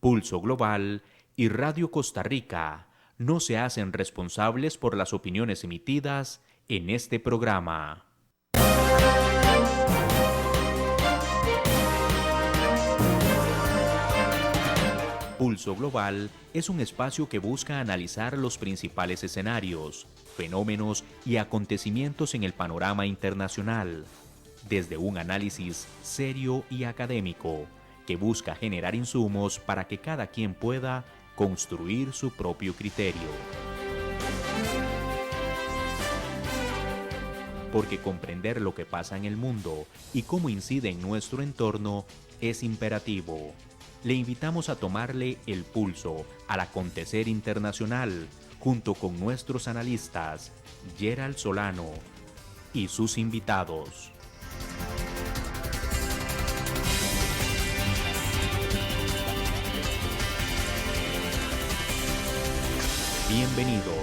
Pulso Global y Radio Costa Rica no se hacen responsables por las opiniones emitidas en este programa. Pulso Global es un espacio que busca analizar los principales escenarios, fenómenos y acontecimientos en el panorama internacional, desde un análisis serio y académico que busca generar insumos para que cada quien pueda construir su propio criterio. Porque comprender lo que pasa en el mundo y cómo incide en nuestro entorno es imperativo. Le invitamos a tomarle el pulso al acontecer internacional junto con nuestros analistas Gerald Solano y sus invitados. Bienvenidos.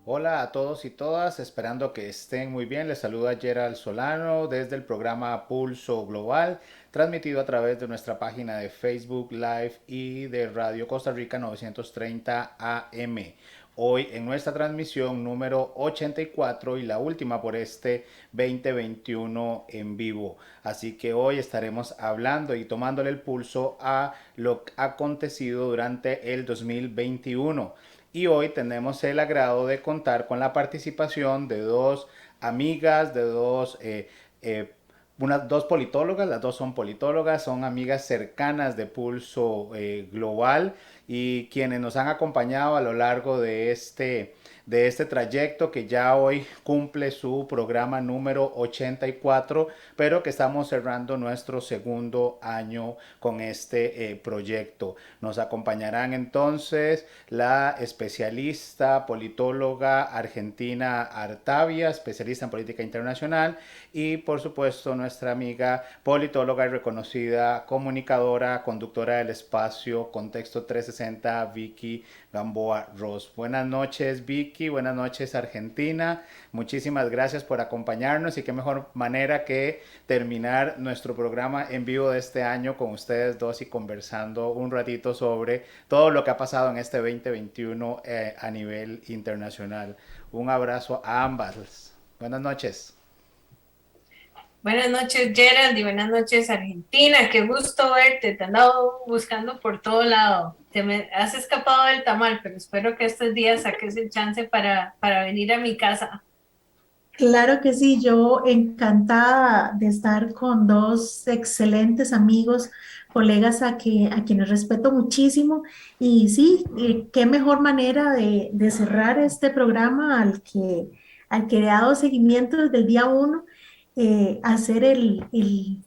Hola a todos y todas, esperando que estén muy bien. Les saluda Gerald Solano desde el programa Pulso Global, transmitido a través de nuestra página de Facebook Live y de Radio Costa Rica 930 AM. Hoy en nuestra transmisión número 84 y la última por este 2021 en vivo. Así que hoy estaremos hablando y tomándole el pulso a lo acontecido durante el 2021. Y hoy tenemos el agrado de contar con la participación de dos amigas, de eh, dos politólogas, las dos son politólogas, son amigas cercanas de Pulso Global y quienes nos han acompañado a lo largo de este trayecto que ya hoy cumple su programa número 84, pero que estamos cerrando nuestro segundo año con este proyecto. Nos acompañarán entonces la especialista politóloga argentina Artavia, especialista en política internacional, y por supuesto nuestra amiga politóloga y reconocida comunicadora, conductora del espacio Contexto 360, Vicky Gamboa Ross. Buenas noches Vicky, buenas noches Argentina, muchísimas gracias por acompañarnos y qué mejor manera que terminar nuestro programa en vivo de este año con ustedes dos y conversando un ratito sobre todo lo que ha pasado en este 2021 a nivel internacional. Un abrazo a ambas. Buenas noches. Buenas noches, Gerald, y buenas noches, Argentina. Qué gusto verte. Te he andado buscando por todo lado. Te me has escapado del tamal, pero espero que estos días saques el chance para venir a mi casa. Claro que sí, yo encantada de estar con dos excelentes amigos, colegas a quienes respeto muchísimo. Y sí, qué mejor manera de cerrar este programa al que he dado seguimiento desde el día uno. Hacer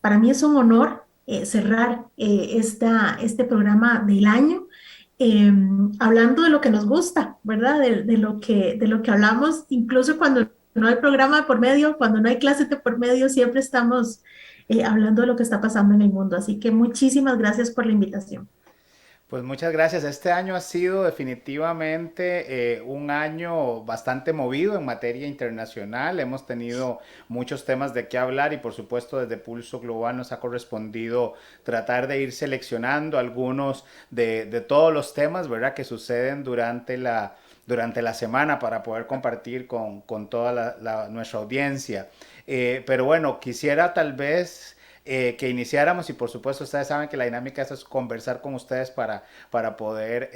para mí es un honor cerrar este programa del año. eh, Hablando de lo que nos gusta, ¿verdad? De lo que hablamos, incluso cuando no hay programa de por medio, cuando no hay clases de por medio, siempre estamos hablando de lo que está pasando en el mundo. Así que muchísimas gracias por la invitación. Pues muchas gracias. Este año ha sido definitivamente un año bastante movido en materia internacional. Hemos tenido muchos temas de qué hablar y por supuesto desde Pulso Global nos ha correspondido tratar de ir seleccionando algunos de todos los temas, ¿verdad?, que suceden durante la semana para poder compartir con toda nuestra audiencia. Pero bueno, quisiera tal vez que iniciáramos y por supuesto ustedes saben que la dinámica es conversar con ustedes para poder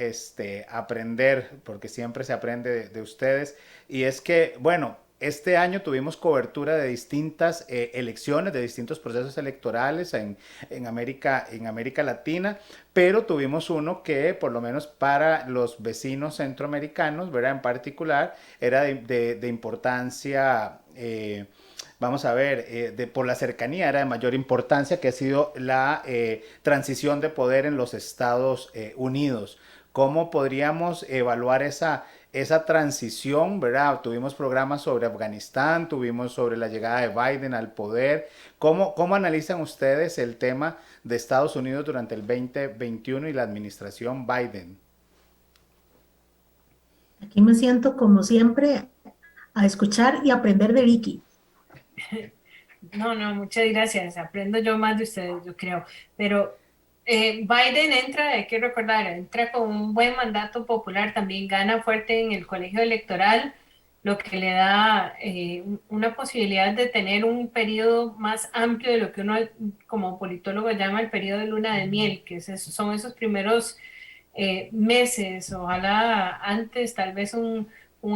aprender, porque siempre se aprende de ustedes. Y es que, bueno, este año tuvimos cobertura de distintas elecciones, de distintos procesos electorales en América Latina, pero tuvimos uno que por lo menos para los vecinos centroamericanos, ¿verdad? En particular, era de importancia vamos a ver, por la cercanía era de mayor importancia, que ha sido la transición de poder en los Estados Unidos. ¿Cómo podríamos evaluar esa transición, verdad? Tuvimos programas sobre Afganistán, tuvimos sobre la llegada de Biden al poder. ¿Cómo analizan ustedes el tema de Estados Unidos durante el 2021 y la administración Biden? Aquí me siento, como siempre, a escuchar y aprender de Vicky. No, no, muchas gracias. Aprendo yo más de ustedes, yo creo. Pero Biden entra, hay que recordar, entra con un buen mandato popular, también gana fuerte en el colegio electoral, lo que le da una posibilidad de tener un periodo más amplio de lo que uno como politólogo llama el periodo de luna de miel, que son esos primeros meses, ojalá antes, tal vez un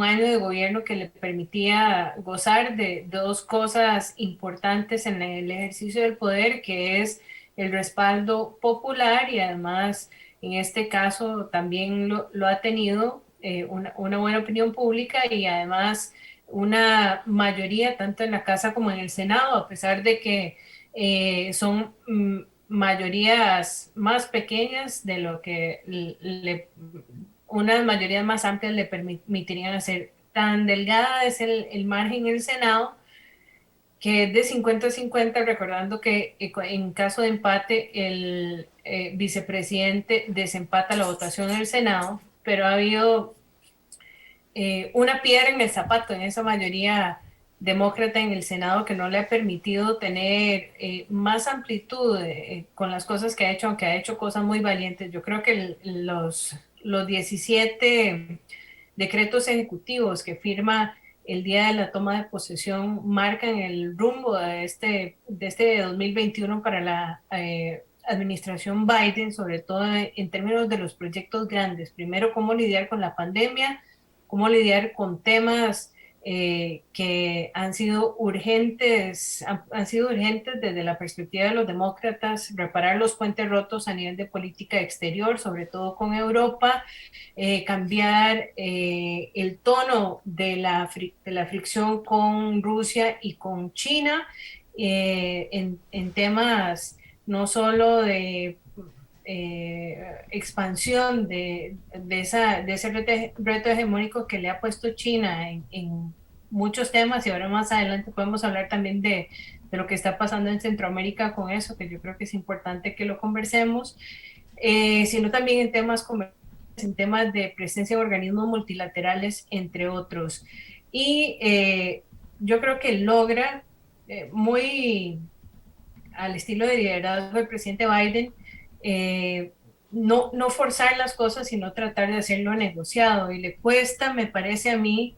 año de gobierno que le permitía gozar de dos cosas importantes en el ejercicio del poder, que es el respaldo popular y además en este caso también lo ha tenido una buena opinión pública y además una mayoría tanto en la Casa como en el Senado, a pesar de que son mayorías más pequeñas de lo que unas mayorías más amplias le permitirían hacer. Tan delgada es el margen en el Senado que es de 50-50, recordando que en caso de empate el vicepresidente desempata la votación en el Senado, pero ha habido una piedra en el zapato en esa mayoría demócrata en el Senado que no le ha permitido tener más amplitud con las cosas que ha hecho, aunque ha hecho cosas muy valientes. Yo creo que los 17 decretos ejecutivos que firma el día de la toma de posesión marcan el rumbo de este 2021 para la administración Biden, sobre todo en términos de los proyectos grandes. Primero, cómo lidiar con la pandemia, cómo lidiar con temas que han sido urgentes desde la perspectiva de los demócratas, reparar los puentes rotos a nivel de política exterior, sobre todo con Europa, cambiar el tono de la fricción con Rusia y con China en temas no solo de expansión de ese reto hegemónico que le ha puesto China en muchos temas y ahora más adelante podemos hablar también de lo que está pasando en Centroamérica con eso, que yo creo que es importante que lo conversemos, sino también en temas comerciales, en temas de presencia de organismos multilaterales, entre otros. Y yo creo que logra muy al estilo de liderazgo del presidente Biden, no forzar las cosas, sino tratar de hacerlo negociado. Y le cuesta, me parece a mí,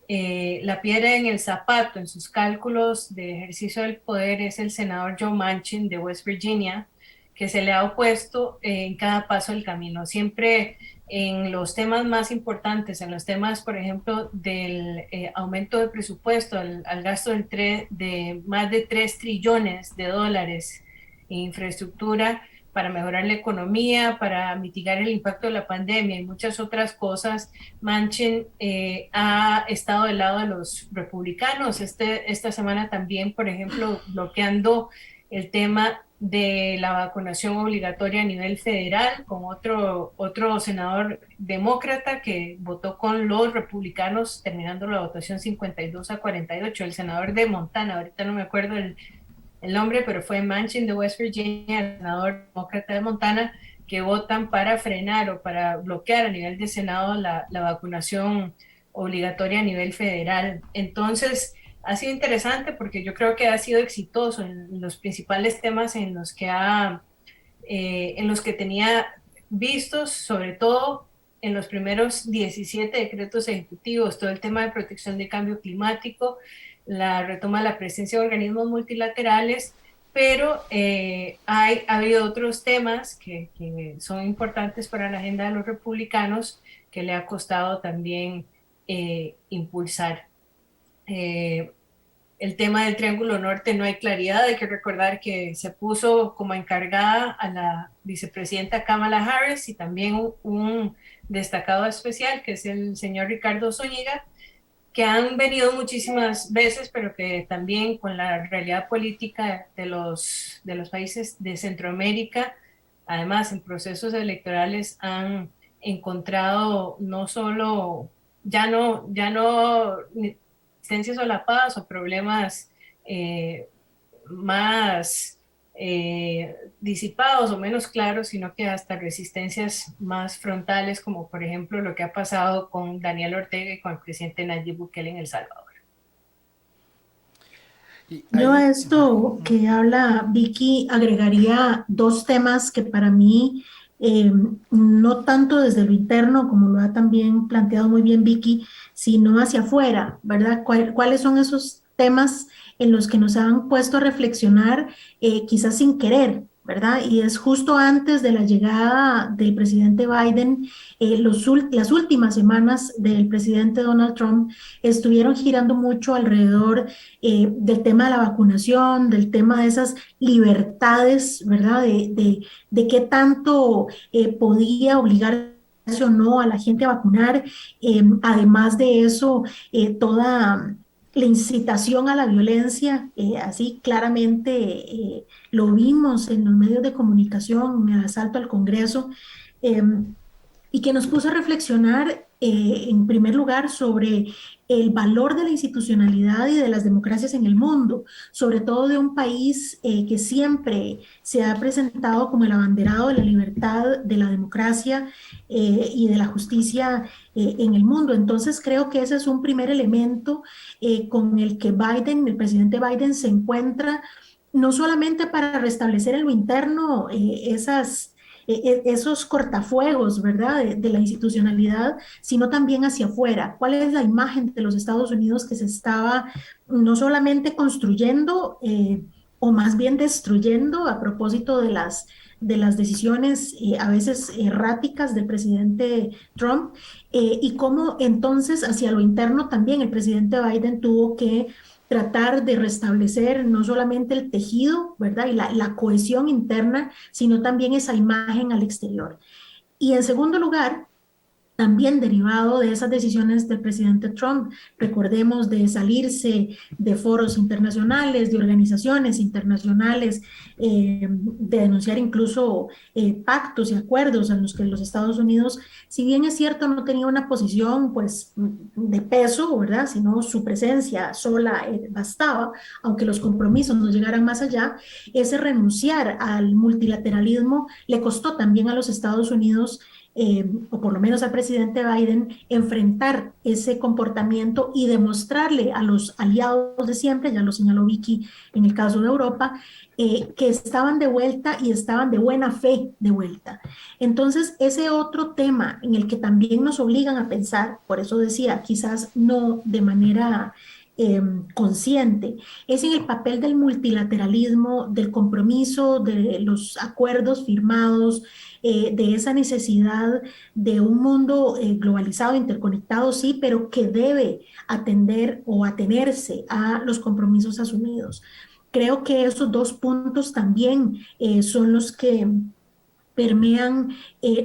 la piedra en el zapato en sus cálculos de ejercicio del poder es el senador Joe Manchin de West Virginia, que se le ha opuesto en cada paso del camino. Siempre en los temas más importantes, en los temas, por ejemplo, del aumento del presupuesto al gasto de más de 3 trillones de dólares en infraestructura para mejorar la economía, para mitigar el impacto de la pandemia y muchas otras cosas, Manchin ha estado del lado de los republicanos. Esta semana también, por ejemplo, bloqueando el tema de la vacunación obligatoria a nivel federal, con otro senador demócrata que votó con los republicanos, terminando la votación 52-48, el senador de Montana, ahorita no me acuerdo el nombre, pero fue Manchin de West Virginia, el senador demócrata de Montana, que votan para frenar o para bloquear a nivel de Senado la vacunación obligatoria a nivel federal. Entonces, ha sido interesante porque yo creo que ha sido exitoso en los principales temas en los que tenía vistos, sobre todo en los primeros 17 decretos ejecutivos, todo el tema de protección de cambio climático, la retoma de la presencia de organismos multilaterales, pero ha habido otros temas que son importantes para la agenda de los republicanos que le ha costado también impulsar. Eh, el tema del Triángulo Norte no hay claridad, hay que recordar que se puso como encargada a la vicepresidenta Kamala Harris y también un destacado especial que es el señor Ricardo Zúñiga, que han venido muchísimas veces, pero que también con la realidad política de los países de Centroamérica, además en procesos electorales han encontrado no solo, ya no existencias solapadas o problemas eh, más disipados o menos claros, sino que hasta resistencias más frontales, como por ejemplo lo que ha pasado con Daniel Ortega y con el presidente Nayib Bukele en El Salvador. Y Yo a ahí, esto que habla Vicky agregaría dos temas que para mí, eh, no tanto desde lo interno, como lo ha también planteado muy bien Vicky, sino hacia afuera, ¿verdad? ¿Cuáles son esos temas en los que nos han puesto a reflexionar, quizás sin querer, ¿verdad? Y es justo antes de la llegada del presidente Biden, las últimas semanas del presidente Donald Trump estuvieron girando mucho alrededor del tema de la vacunación, del tema de esas libertades, ¿verdad? De qué tanto podía obligar o no a la gente a vacunar. Además de eso, toda la incitación a la violencia, así claramente lo vimos en los medios de comunicación, en el asalto al Congreso. eh, y que nos puso a reflexionar, en primer lugar, sobre el valor de la institucionalidad y de las democracias en el mundo, sobre todo de un país que siempre se ha presentado como el abanderado de la libertad, de la democracia y de la justicia en el mundo. Entonces creo que ese es un primer elemento con el que Biden, el presidente Biden, se encuentra no solamente para restablecer en lo interno esos cortafuegos, ¿verdad? De la institucionalidad, sino también hacia afuera. ¿Cuál es la imagen de los Estados Unidos que se estaba no solamente construyendo, o más bien destruyendo a propósito de las decisiones a veces erráticas del presidente Trump, y cómo entonces hacia lo interno también el presidente Biden tuvo que tratar de restablecer no solamente el tejido, ¿verdad? Y la cohesión interna, sino también esa imagen al exterior. Y en segundo lugar, también derivado de esas decisiones del presidente Trump, recordemos de salirse de foros internacionales, de organizaciones internacionales, de denunciar incluso pactos y acuerdos en los que los Estados Unidos, si bien es cierto, no tenía una posición pues de peso, ¿verdad? Sino su presencia sola bastaba, aunque los compromisos no llegaran más allá, ese renunciar al multilateralismo le costó también a los Estados Unidos, o por lo menos al presidente Biden, enfrentar ese comportamiento y demostrarle a los aliados de siempre, ya lo señaló Vicky en el caso de Europa, que estaban de vuelta y estaban de buena fe de vuelta. Entonces, ese otro tema en el que también nos obligan a pensar, por eso decía, quizás no de manera consciente, es en el papel del multilateralismo, del compromiso, de los acuerdos firmados, de esa necesidad de un mundo globalizado, interconectado, sí, pero que debe atender o atenerse a los compromisos asumidos. Creo que esos dos puntos también son los que permean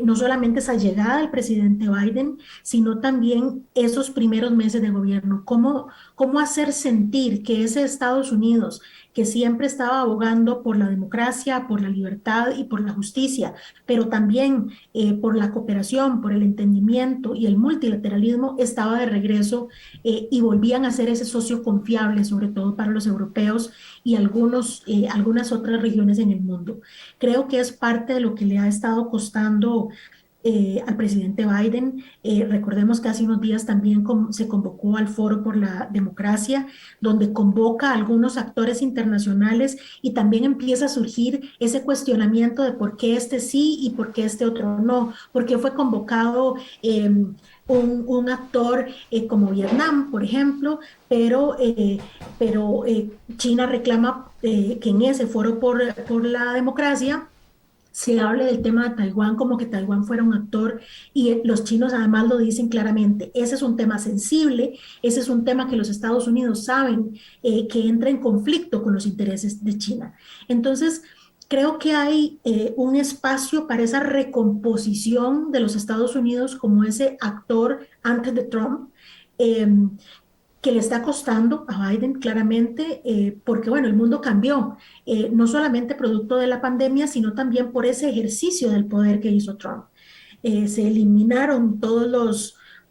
no solamente esa llegada del presidente Biden, sino también esos primeros meses de gobierno. ¿Cómo hacer sentir que ese Estados Unidos, que siempre estaba abogando por la democracia, por la libertad y por la justicia, pero también por la cooperación, por el entendimiento y el multilateralismo, estaba de regreso, y volvían a ser ese socio confiable, sobre todo para los europeos y algunas otras regiones en el mundo? Creo que es parte de lo que le ha estado costando al presidente Biden. Recordemos que hace unos días también se convocó al Foro por la Democracia, donde convoca a algunos actores internacionales y también empieza a surgir ese cuestionamiento de por qué este sí y por qué este otro no, por qué fue convocado un actor como Vietnam, por ejemplo, pero China reclama que en ese Foro por la Democracia se hable del tema de Taiwán como que Taiwán fuera un actor, y los chinos además lo dicen claramente. Ese es un tema sensible, ese es un tema que los Estados Unidos saben que entra en conflicto con los intereses de China. Entonces, creo que hay un espacio para esa recomposición de los Estados Unidos como ese actor antes de Trump. eh, que le está costando a Biden claramente, porque bueno, el mundo cambió, no solamente producto de la pandemia, sino también por ese ejercicio del poder que hizo Trump. Se eliminaron todos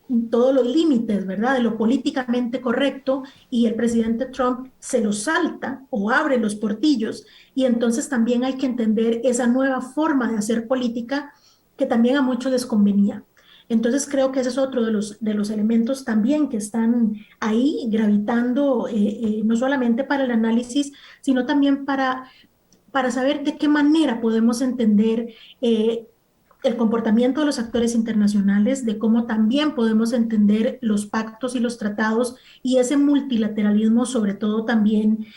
los límites, ¿verdad?, de lo políticamente correcto, y el presidente Trump se los salta o abre los portillos, y entonces también hay que entender esa nueva forma de hacer política que también a muchos les convenía. Entonces creo que ese es otro de los elementos también que están ahí gravitando, no solamente para el análisis, sino también para saber de qué manera podemos entender el comportamiento de los actores internacionales, de cómo también podemos entender los pactos y los tratados y ese multilateralismo, sobre todo también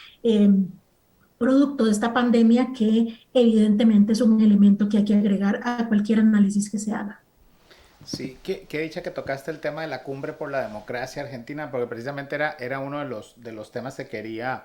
producto de esta pandemia, que evidentemente es un elemento que hay que agregar a cualquier análisis que se haga. Sí, qué dicha que tocaste el tema de la cumbre por la democracia argentina, porque precisamente era uno de los temas que quería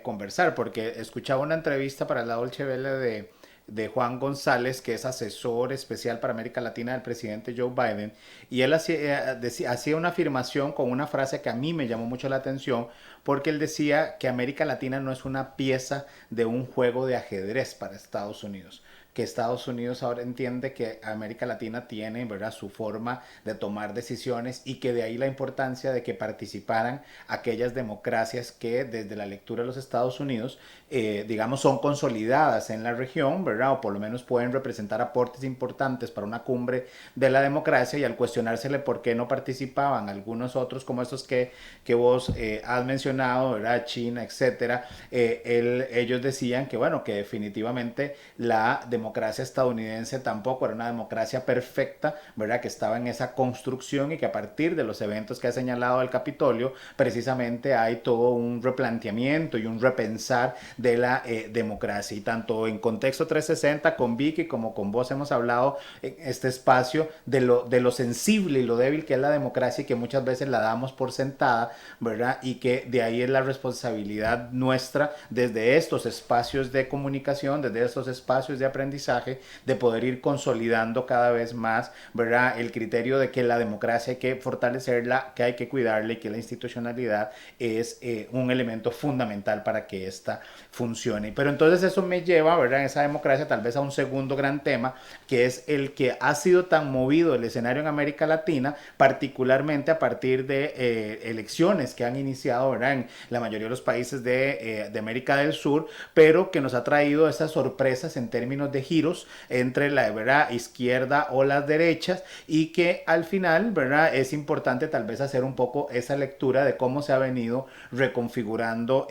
conversar, porque escuchaba una entrevista para la Dolce Vele de Juan González, que es asesor especial para América Latina del presidente Joe Biden, y él hacía una afirmación con una frase que a mí me llamó mucho la atención, porque él decía que América Latina no es una pieza de un juego de ajedrez para Estados Unidos, que Estados Unidos ahora entiende que América Latina tiene, ¿verdad?, su forma de tomar decisiones, y que de ahí la importancia de que participaran aquellas democracias que desde la lectura de los Estados Unidos, digamos, son consolidadas en la región, ¿verdad?, o por lo menos pueden representar aportes importantes para una cumbre de la democracia, y al cuestionársele por qué no participaban algunos otros como estos que vos has mencionado, ¿verdad?, China, etcétera, ellos decían que, bueno, que definitivamente la democracia estadounidense tampoco era una democracia perfecta, ¿verdad?, que estaba en esa construcción, y que a partir de los eventos que ha señalado el Capitolio, precisamente hay todo un replanteamiento y un repensar de la democracia. Y tanto en Contexto 360 con Vicky como con vos hemos hablado en este espacio de lo sensible y lo débil que es la democracia, y que muchas veces la damos por sentada, ¿verdad?, y que de ahí es la responsabilidad nuestra desde estos espacios de comunicación, desde estos espacios de aprendizaje, de poder ir consolidando cada vez más, ¿verdad?, el criterio de que la democracia hay que fortalecerla, que hay que cuidarla, y que la institucionalidad es un elemento fundamental para que ésta funcione. Pero entonces eso me lleva, ¿verdad?, esa democracia tal vez a un segundo gran tema, que es el que ha sido tan movido el escenario en América Latina, particularmente a partir de elecciones que han iniciado, ¿verdad?, en la mayoría de los países de América del Sur, pero que nos ha traído esas sorpresas en términos de giros entre la, ¿verdad?, izquierda o las derechas, y que al final, ¿verdad?, es importante tal vez hacer un poco esa lectura de cómo se ha venido reconfigurando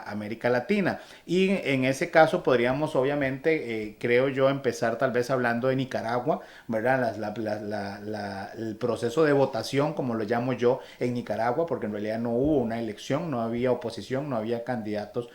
América Latina. Y en ese caso podríamos obviamente, creo yo, empezar tal vez hablando de Nicaragua, ¿verdad?, el proceso de votación, como lo llamo yo, en Nicaragua, porque en realidad no hubo una elección, no había oposición, no había candidatos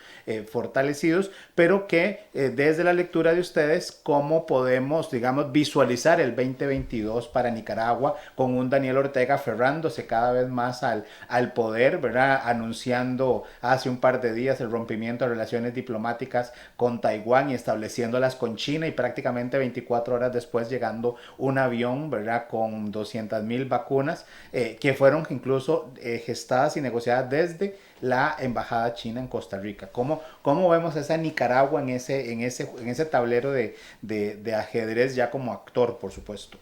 fortalecidos, pero que desde la lectura de ustedes, cómo podemos, digamos, visualizar el 2022 para Nicaragua, con un Daniel Ortega aferrándose cada vez más al poder, ¿verdad?, anunciando hace un par de días el rompimiento de relaciones diplomáticas con Taiwán y estableciéndolas con China, y prácticamente 24 horas después llegando un avión, ¿verdad?, con 200,000 vacunas que fueron incluso gestadas y negociadas desde la embajada china en Costa Rica. ¿Cómo vemos esa Nicaragua en ese tablero de ajedrez, ya como actor, por supuesto?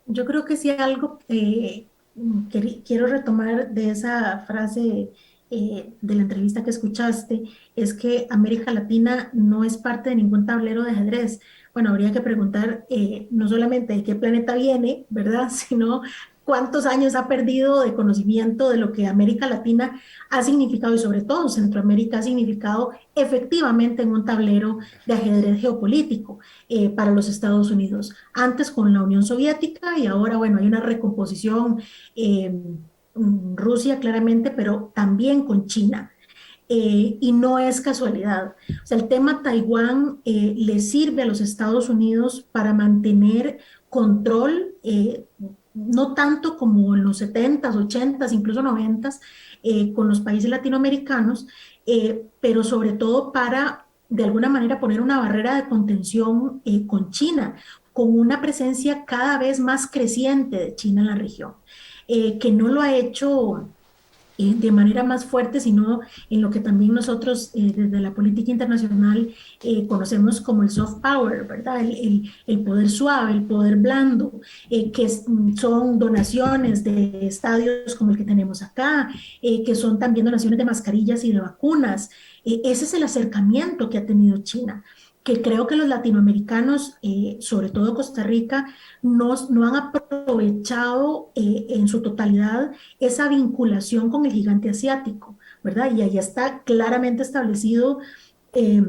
Yo creo que sí, algo quiero retomar de esa frase de la entrevista que escuchaste, es que América Latina no es parte de ningún tablero de ajedrez. Bueno, habría que preguntar no solamente de qué planeta viene, ¿verdad?, sino cuántos años ha perdido de conocimiento de lo que América Latina ha significado, y sobre todo Centroamérica ha significado efectivamente en un tablero de ajedrez geopolítico para los Estados Unidos. Antes con la Unión Soviética, y ahora, bueno, hay una recomposición, Rusia claramente, pero también con China. Y no es casualidad. O sea, el tema Taiwán le sirve a los Estados Unidos para mantener control, no tanto como en los 70s, 80s, incluso 90s, con los países latinoamericanos, pero sobre todo para, de alguna manera, poner una barrera de contención con China, con una presencia cada vez más creciente de China en la región, que no lo ha hecho de manera más fuerte, sino en lo que también nosotros desde la política internacional conocemos como el soft power, ¿verdad? El poder suave, el poder blando, son donaciones de estadios como el que tenemos acá, que son también donaciones de mascarillas y de vacunas. Ese es el acercamiento que ha tenido China, que creo que los latinoamericanos, sobre todo Costa Rica, no han aprovechado en su totalidad esa vinculación con el gigante asiático, ¿verdad? Y ahí está claramente establecido eh,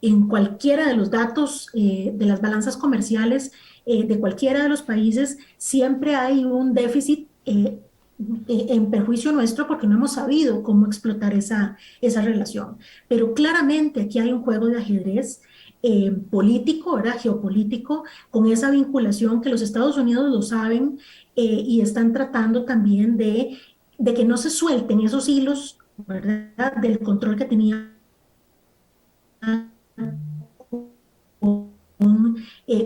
en cualquiera de los datos de las balanzas comerciales de cualquiera de los países, siempre hay un déficit en perjuicio nuestro porque no hemos sabido cómo explotar esa relación. Pero claramente aquí hay un juego de ajedrez político, ¿verdad? Geopolítico, con esa vinculación que los Estados Unidos lo saben y están tratando también de que no se suelten esos hilos, ¿verdad? Del control que tenía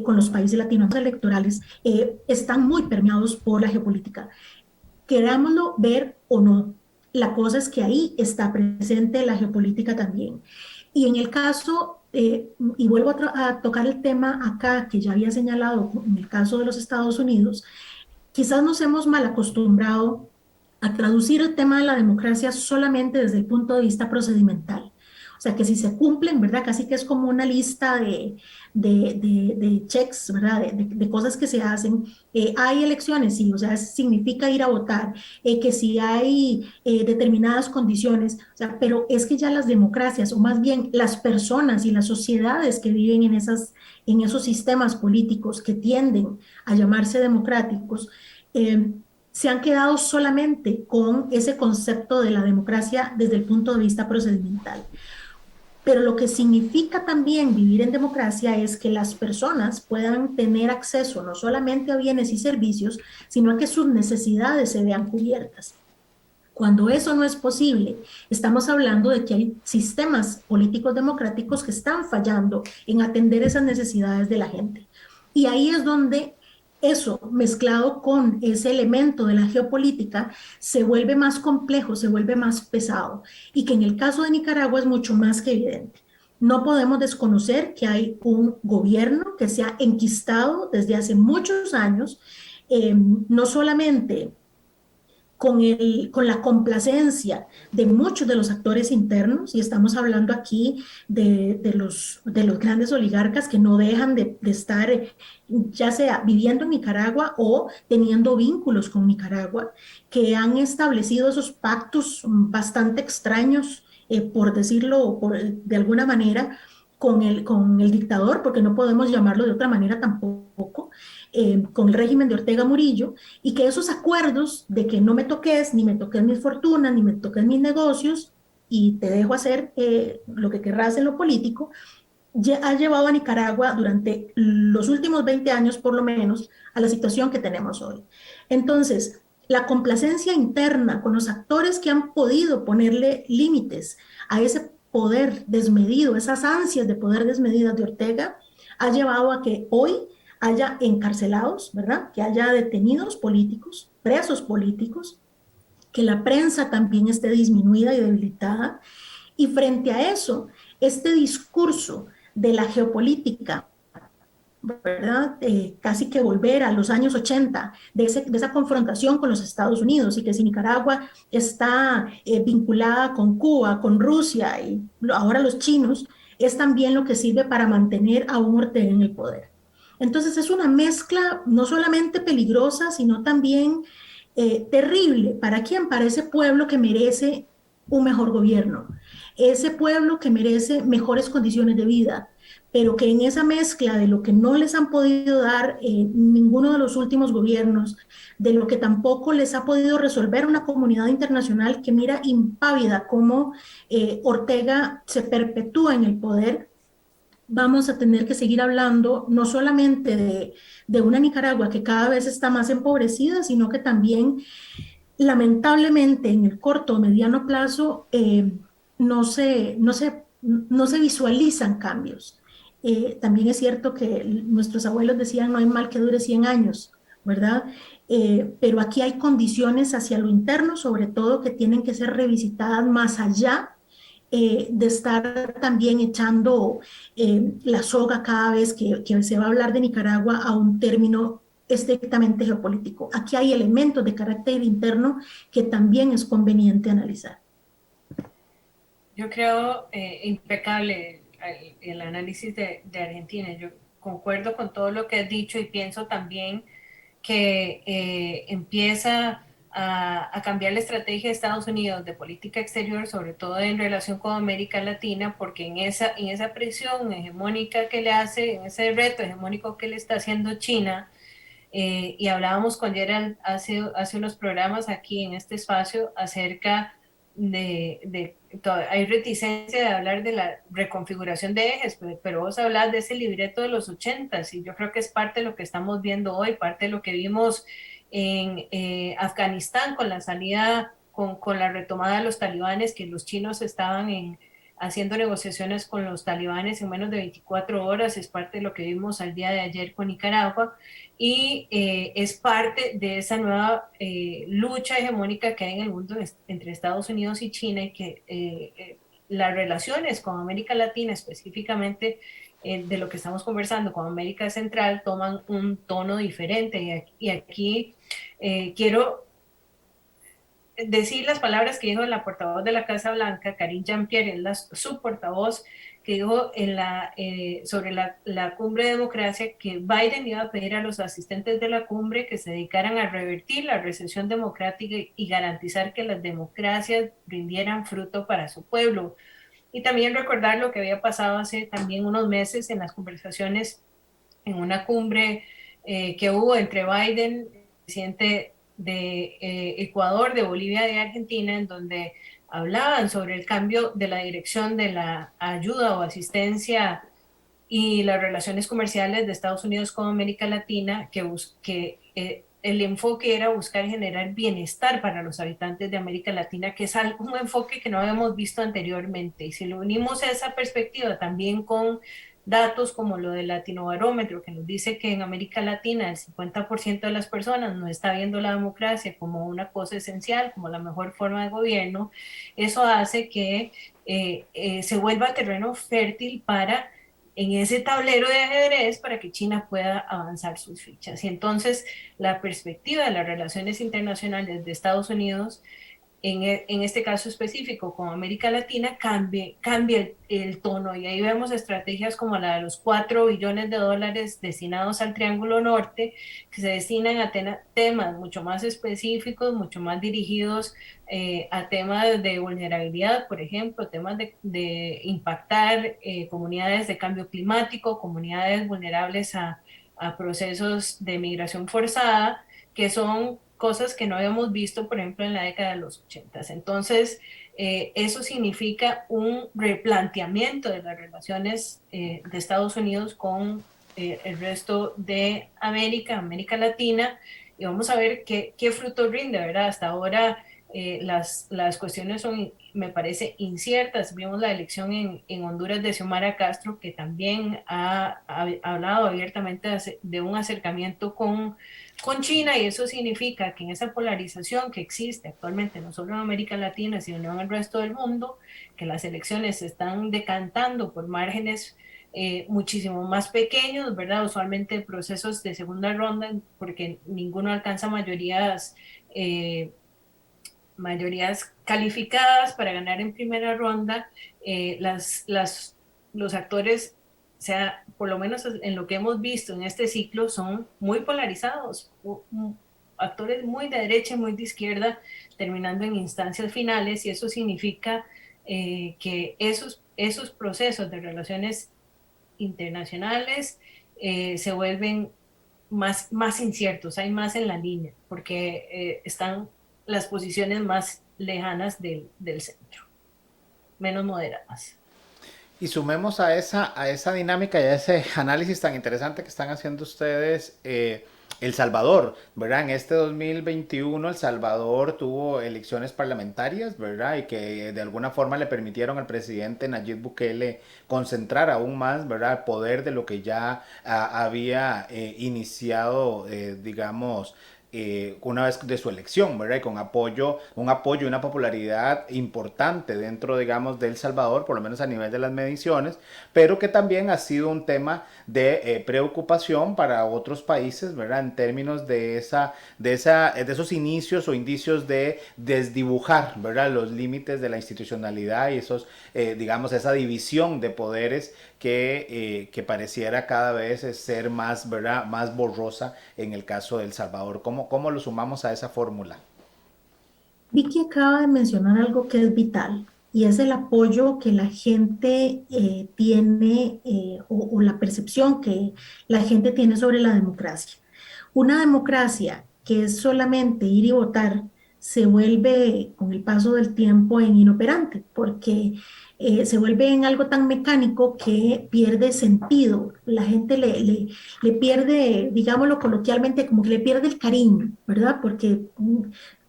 con los países latinoamericanos electorales, están muy permeados por la geopolítica. Querámoslo ver o no, la cosa es que ahí está presente la geopolítica también. Y en el caso, y vuelvo a tocar el tema acá que ya había señalado, en el caso de los Estados Unidos, quizás nos hemos mal acostumbrado a traducir el tema de la democracia solamente desde el punto de vista procedimental. O sea, que si se cumplen, ¿verdad? Casi que es como una lista de checks, ¿verdad? De cosas que se hacen. Hay elecciones, sí, o sea, significa ir a votar, que si hay determinadas condiciones, o sea, pero es que ya las democracias, o más bien las personas y las sociedades que viven en esos sistemas políticos que tienden a llamarse democráticos, se han quedado solamente con ese concepto de la democracia desde el punto de vista procedimental. Pero lo que significa también vivir en democracia es que las personas puedan tener acceso no solamente a bienes y servicios, sino a que sus necesidades se vean cubiertas. Cuando eso no es posible, estamos hablando de que hay sistemas políticos democráticos que están fallando en atender esas necesidades de la gente. Y ahí es donde eso, mezclado con ese elemento de la geopolítica, se vuelve más complejo, se vuelve más pesado, y que en el caso de Nicaragua es mucho más que evidente. No podemos desconocer que hay un gobierno que se ha enquistado desde hace muchos años, no solamente con la complacencia de muchos de los actores internos, y estamos hablando aquí de los grandes oligarcas que no dejan de estar, ya sea viviendo en Nicaragua o teniendo vínculos con Nicaragua, que han establecido esos pactos bastante extraños, por decirlo de alguna manera, con el dictador, porque no podemos llamarlo de otra manera tampoco, con el régimen de Ortega Murillo, y que esos acuerdos de que no me toques, ni me toques mis fortunas, ni me toques mis negocios, y te dejo hacer lo que querrás en lo político, ya ha llevado a Nicaragua durante los últimos 20 años, por lo menos, a la situación que tenemos hoy. Entonces, la complacencia interna con los actores que han podido ponerle límites a ese poder desmedido, esas ansias de poder desmedidas de Ortega, ha llevado a que hoy haya encarcelados, ¿verdad? Que haya detenidos políticos, presos políticos, que la prensa también esté disminuida y debilitada. Y frente a eso, este discurso de la geopolítica, ¿verdad? Casi que volver a los años 80, de esa confrontación con los Estados Unidos, y que si Nicaragua está vinculada con Cuba, con Rusia y ahora los chinos, es también lo que sirve para mantener a un Ortega en el poder. Entonces es una mezcla no solamente peligrosa, sino también terrible. ¿Para quién? Para ese pueblo que merece un mejor gobierno, ese pueblo que merece mejores condiciones de vida, pero que en esa mezcla de lo que no les han podido dar ninguno de los últimos gobiernos, de lo que tampoco les ha podido resolver una comunidad internacional que mira impávida cómo Ortega se perpetúa en el poder, vamos a tener que seguir hablando no solamente de una Nicaragua que cada vez está más empobrecida, sino que también, lamentablemente, en el corto o mediano plazo, no se visualizan cambios. También es cierto que nuestros abuelos decían no hay mal que dure 100 años, ¿verdad? Pero aquí hay condiciones hacia lo interno, sobre todo, que tienen que ser revisitadas más allá de estar también echando la soga cada vez que se va a hablar de Nicaragua a un término estrictamente geopolítico. Aquí hay elementos de carácter interno que también es conveniente analizar. Yo creo impecable el análisis de Argentina. Yo concuerdo con todo lo que has dicho y pienso también que empieza a cambiar la estrategia de Estados Unidos de política exterior, sobre todo en relación con América Latina, porque en esa presión hegemónica que le hace, en ese reto hegemónico que le está haciendo China, y hablábamos con Gerald hace unos programas aquí en este espacio acerca hay reticencia de hablar de la reconfiguración de ejes, pero vos hablas de ese libreto de los 80 y yo creo que es parte de lo que estamos viendo hoy, parte de lo que vimos en Afganistán con la salida, con la retomada de los talibanes, que los chinos estaban haciendo negociaciones con los talibanes en menos de 24 horas, es parte de lo que vimos al día de ayer con Nicaragua, y es parte de esa nueva lucha hegemónica que hay en el mundo entre Estados Unidos y China, y que las relaciones con América Latina, específicamente de lo que estamos conversando con América Central, toman un tono diferente. Y aquí quiero decir las palabras que dijo la portavoz de la Casa Blanca, Karine Jean-Pierre, es la subportavoz, que dijo sobre la cumbre de democracia que Biden iba a pedir a los asistentes de la cumbre que se dedicaran a revertir la recesión democrática y garantizar que las democracias rindieran fruto para su pueblo. Y también recordar lo que había pasado hace también unos meses en las conversaciones en una cumbre que hubo entre Biden, el presidente de Ecuador, de Bolivia, de Argentina, en donde hablaban sobre el cambio de la dirección de la ayuda o asistencia y las relaciones comerciales de Estados Unidos con América Latina, que el enfoque era buscar generar bienestar para los habitantes de América Latina, que es un enfoque que no habíamos visto anteriormente. Y si lo unimos a esa perspectiva también con datos como lo del Latinobarómetro, que nos dice que en América Latina el 50% de las personas no está viendo la democracia como una cosa esencial, como la mejor forma de gobierno, eso hace que se vuelva terreno fértil para en ese tablero de ajedrez para que China pueda avanzar sus fichas. Y entonces la perspectiva de las relaciones internacionales de Estados Unidos en este caso específico con América Latina, cambia el tono, y ahí vemos estrategias como la de los 4 billones de dólares destinados al Triángulo Norte, que se destinan a temas mucho más específicos, mucho más dirigidos a temas de vulnerabilidad, por ejemplo, temas de impactar comunidades de cambio climático, comunidades vulnerables a procesos de migración forzada, que son cosas que no habíamos visto, por ejemplo, en la década de los 80. Entonces, eso significa un replanteamiento de las relaciones de Estados Unidos con el resto de América Latina, y vamos a ver qué fruto rinde, ¿verdad? Hasta ahora las cuestiones son, me parece, inciertas. Vimos la elección en Honduras de Xiomara Castro, que también ha hablado abiertamente de un acercamiento con China, y eso significa que en esa polarización que existe actualmente, no solo en América Latina, sino en el resto del mundo, que las elecciones se están decantando por márgenes muchísimo más pequeños, ¿verdad? Usualmente procesos de segunda ronda, porque ninguno alcanza mayorías calificadas para ganar en primera ronda. Los actores, o sea, por lo menos en lo que hemos visto en este ciclo, son muy polarizados, actores muy de derecha y muy de izquierda, terminando en instancias finales, y eso significa que esos procesos de relaciones internacionales se vuelven más inciertos, hay más en la línea, porque están las posiciones más lejanas del centro, menos moderadas. Y sumemos a esa dinámica y a ese análisis tan interesante que están haciendo ustedes, El Salvador, ¿verdad? En este 2021 El Salvador tuvo elecciones parlamentarias, ¿verdad? Y que de alguna forma le permitieron al presidente Nayib Bukele concentrar aún más, ¿verdad? El poder de lo que ya había iniciado, digamos, una vez de su elección, ¿verdad? Y con un apoyo y una popularidad importante dentro, digamos, de El Salvador, por lo menos a nivel de las mediciones, pero que también ha sido un tema de preocupación para otros países, ¿verdad? En términos de esos inicios o indicios de desdibujar, ¿verdad? Los límites de la institucionalidad y esos, digamos, esa división de poderes que pareciera cada vez ser más, ¿verdad? Más borrosa en el caso de El Salvador. ¿Cómo lo sumamos a esa fórmula? Vicky acaba de mencionar algo que es vital y es el apoyo que la gente tiene o la percepción que la gente tiene sobre la democracia. Una democracia que es solamente ir y votar se vuelve con el paso del tiempo en inoperante porque se vuelve en algo tan mecánico que pierde sentido. La gente le pierde, digámoslo coloquialmente, como que le pierde el cariño, ¿verdad? Porque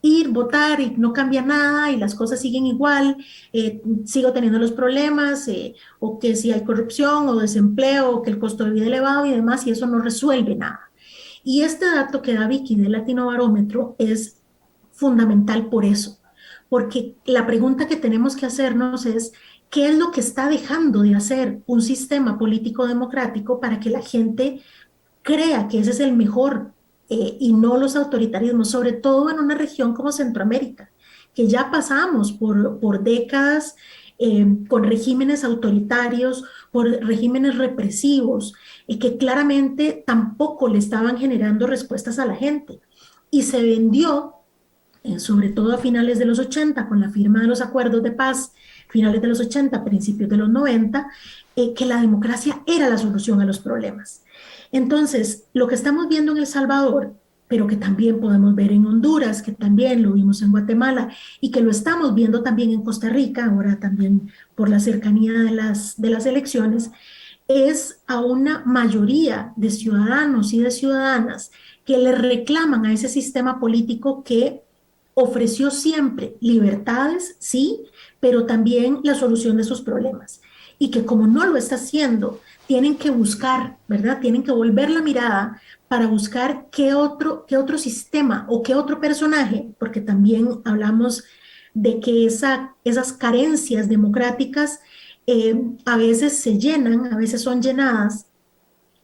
ir, votar y no cambia nada y las cosas siguen igual, sigo teniendo los problemas, o que si hay corrupción o desempleo, o que el costo de vida elevado y demás, y eso no resuelve nada. Y este dato que da Vicky del Latino Barómetro es fundamental por eso, porque la pregunta que tenemos que hacernos es, ¿qué es lo que está dejando de hacer un sistema político democrático para que la gente crea que ese es el mejor y no los autoritarismos, sobre todo en una región como Centroamérica, que ya pasamos por décadas con regímenes autoritarios, por regímenes represivos, que claramente tampoco le estaban generando respuestas a la gente. Y se vendió, sobre todo a finales de los 80, con la firma de los acuerdos de paz, finales de los 80, principios de los 90, que la democracia era la solución a los problemas. Entonces, lo que estamos viendo en El Salvador, pero que también podemos ver en Honduras, que también lo vimos en Guatemala y que lo estamos viendo también en Costa Rica, ahora también por la cercanía de las elecciones, es a una mayoría de ciudadanos y de ciudadanas que le reclaman a ese sistema político que ofreció siempre libertades, sí, pero también la solución de sus problemas. Y que como no lo está haciendo, tienen que buscar, ¿verdad? Tienen que volver la mirada para buscar qué otro sistema o qué otro personaje, porque también hablamos de que esas carencias democráticas a veces se llenan, a veces son llenadas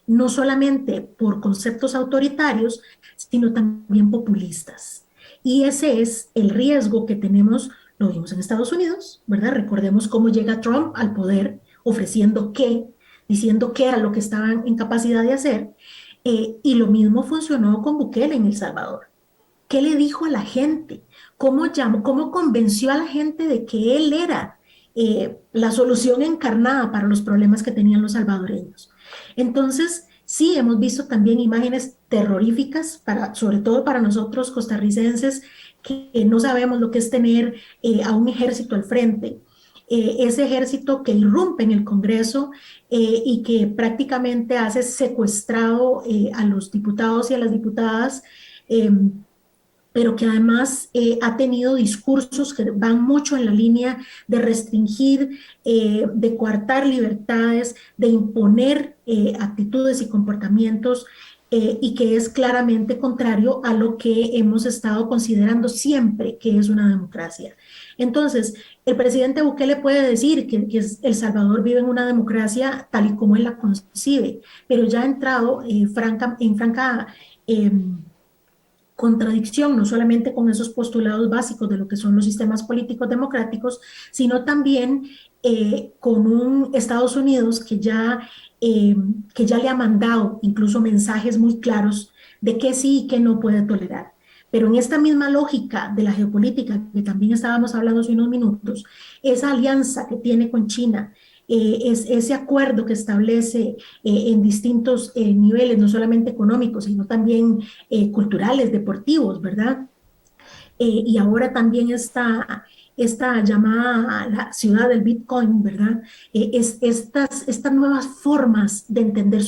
no solamente por conceptos autoritarios, sino también populistas. Y ese es el riesgo que tenemos, lo vimos en Estados Unidos, ¿verdad? Recordemos cómo llega Trump al poder ofreciendo qué, diciendo qué era lo que estaban en capacidad de hacer, y lo mismo funcionó con Bukele en El Salvador. ¿Qué le dijo a la gente? ¿Cómo convenció a la gente de que él era la solución encarnada para los problemas que tenían los salvadoreños? Entonces, sí, hemos visto también imágenes terroríficas, sobre todo para nosotros costarricenses, que no sabemos lo que es tener a un ejército al frente. Ese ejército que irrumpe en el Congreso y que prácticamente hace secuestrado a los diputados y a las diputadas, pero que además ha tenido discursos que van mucho en la línea de restringir, de coartar libertades, de imponer actitudes y comportamientos, y que es claramente contrario a lo que hemos estado considerando siempre que es una democracia. Entonces, el presidente Bukele puede decir que El Salvador vive en una democracia tal y como él la concibe, pero ya ha entrado en franca contradicción, no solamente con esos postulados básicos de lo que son los sistemas políticos democráticos, sino también con un Estados Unidos que ya le ha mandado incluso mensajes muy claros de que sí y que no puede tolerar. Pero en esta misma lógica de la geopolítica, que también estábamos hablando hace unos minutos, esa alianza que tiene con China, es ese acuerdo que establece en distintos niveles, no solamente económicos, sino también culturales, deportivos, ¿verdad? Y ahora también esta llamada la ciudad del Bitcoin, ¿verdad? Estas nuevas formas de entender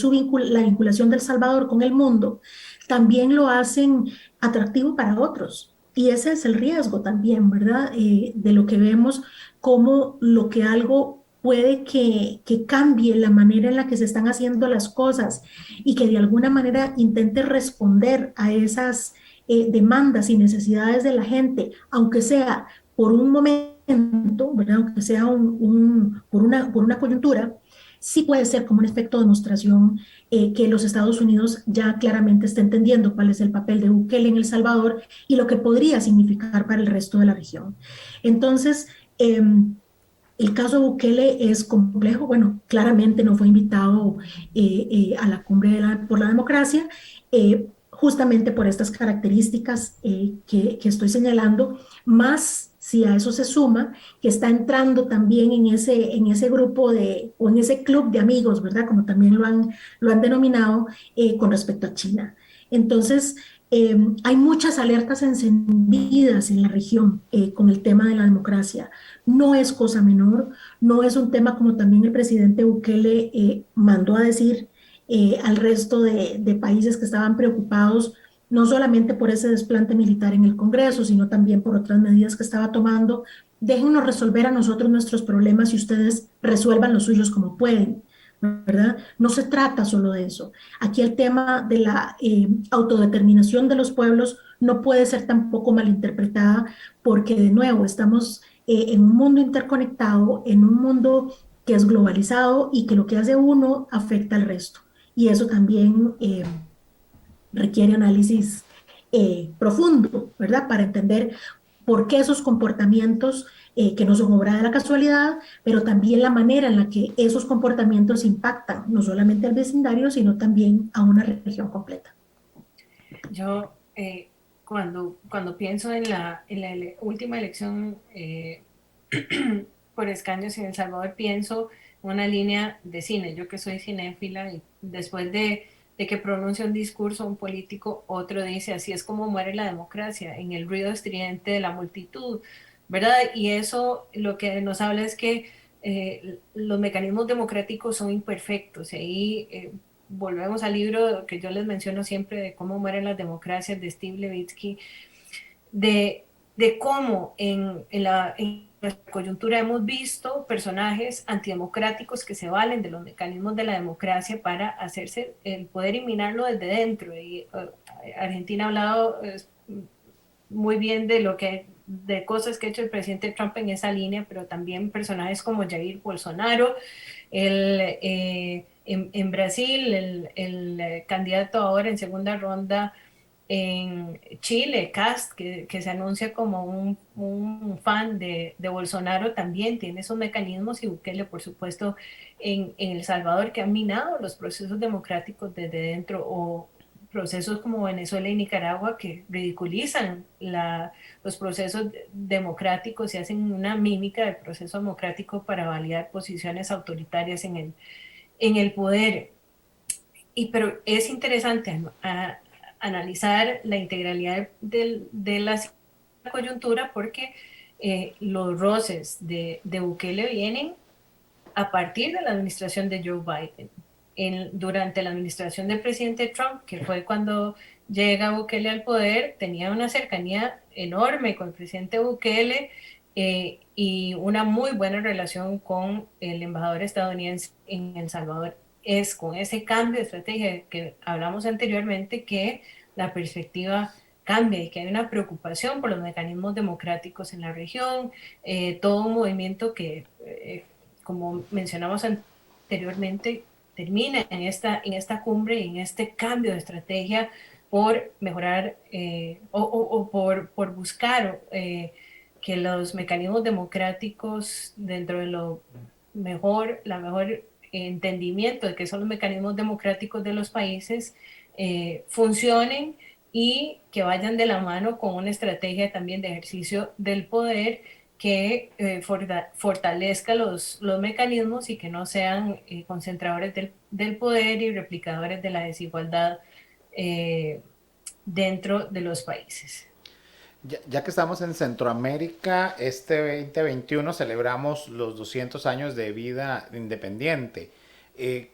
la vinculación del Salvador con el mundo también lo hacen atractivo para otros. Y ese es el riesgo también, ¿verdad? De lo que vemos como lo que algo puede que cambie la manera en la que se están haciendo las cosas y que de alguna manera intente responder a demandas y necesidades de la gente, aunque sea por un momento, ¿verdad? Aunque sea por una coyuntura, sí puede ser como un efecto de demostración que los Estados Unidos ya claramente está entendiendo cuál es el papel de Bukele en El Salvador y lo que podría significar para el resto de la región. Entonces, el caso Bukele es complejo. Bueno, claramente no fue invitado a la cumbre por la democracia, justamente por estas características que estoy señalando, más si a eso se suma que está entrando también en ese grupo o en ese club de amigos, ¿verdad? Como también lo han denominado con respecto a China. Entonces, hay muchas alertas encendidas en la región con el tema de la democracia. No es cosa menor, no es un tema como también el presidente Bukele mandó a decir al resto de países que estaban preocupados no solamente por ese desplante militar en el Congreso, sino también por otras medidas que estaba tomando. Déjennos resolver a nosotros nuestros problemas y ustedes resuelvan los suyos como pueden, ¿verdad? No se trata solo de eso. Aquí el tema de la autodeterminación de los pueblos no puede ser tampoco malinterpretada porque, de nuevo, estamos en un mundo interconectado, en un mundo que es globalizado y que lo que hace uno afecta al resto. Y eso también requiere análisis profundo, ¿verdad? Para entender por qué esos comportamientos que no son obra de la casualidad, pero también la manera en la que esos comportamientos impactan no solamente al vecindario, sino también a una región completa. Yo, cuando pienso en la última elección por escaños en El Salvador, pienso en una línea de cine. Yo que soy cinéfila, y después de que pronuncia un discurso un político, otro dice: así es como muere la democracia, en el ruido estridente de la multitud, ¿verdad? Y eso lo que nos habla es que los mecanismos democráticos son imperfectos. Y ahí volvemos al libro que yo les menciono siempre, de cómo mueren las democracias, de Steve Levitsky, de cómo en la coyuntura hemos visto personajes antidemocráticos que se valen de los mecanismos de la democracia para hacerse el poder y minarlo desde dentro. Y Argentina ha hablado muy bien de cosas que ha hecho el presidente Trump en esa línea, pero también personajes como Jair Bolsonaro, en Brasil, el candidato ahora en segunda ronda en Chile, Cast, que se anuncia como un fan de Bolsonaro, también tiene esos mecanismos, y Bukele, por supuesto, en El Salvador, que ha minado los procesos democráticos desde dentro, o procesos como Venezuela y Nicaragua, que ridiculizan los procesos democráticos y hacen una mímica del proceso democrático para validar posiciones autoritarias en el poder. Pero es interesante analizar la integralidad de la coyuntura, porque los roces de Bukele vienen a partir de la administración de Joe Biden. Durante la administración del presidente Trump, que fue cuando llega Bukele al poder, tenía una cercanía enorme con el presidente Bukele y una muy buena relación con el embajador estadounidense en El Salvador. Es con ese cambio de estrategia que hablamos anteriormente que la perspectiva cambia, y que hay una preocupación por los mecanismos democráticos en la región, todo un movimiento que, como mencionamos anteriormente, termina en esta cumbre y en este cambio de estrategia por mejorar por buscar que los mecanismos democráticos, dentro de la mejor entendimiento de qué son los mecanismos democráticos de los países, funcionen y que vayan de la mano con una estrategia también de ejercicio del poder que fortalezca los mecanismos y que no sean concentradores del poder y replicadores de la desigualdad dentro de los países. Ya que estamos en Centroamérica, este 2021 celebramos los 200 años de vida independiente.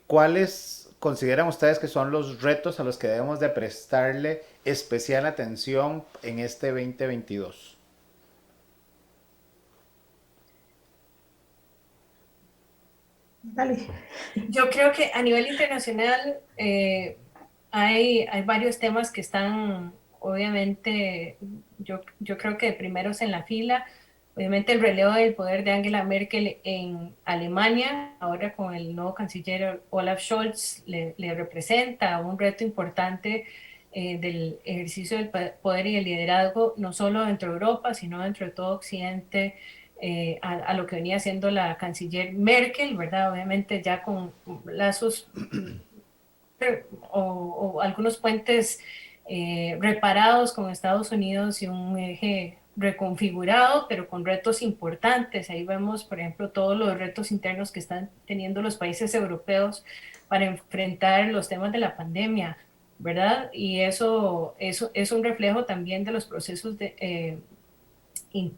¿Cuáles consideran ustedes que son los retos a los que debemos de prestarle especial atención en este 2022? Dale. Yo creo que a nivel internacional hay varios temas que están obviamente yo creo que de primeros en la fila, obviamente el relevo del poder de Angela Merkel en Alemania, ahora con el nuevo canciller Olaf Scholz, le representa un reto importante del ejercicio del poder y el liderazgo, no solo dentro de Europa, sino dentro de todo Occidente, a lo que venía haciendo la canciller Merkel, ¿verdad? Obviamente ya con lazos o algunos puentes reparados con Estados Unidos y un eje reconfigurado, pero con retos importantes. Ahí vemos, por ejemplo, todos los retos internos que están teniendo los países europeos para enfrentar los temas de la pandemia, ¿verdad? Y eso es un reflejo también de los procesos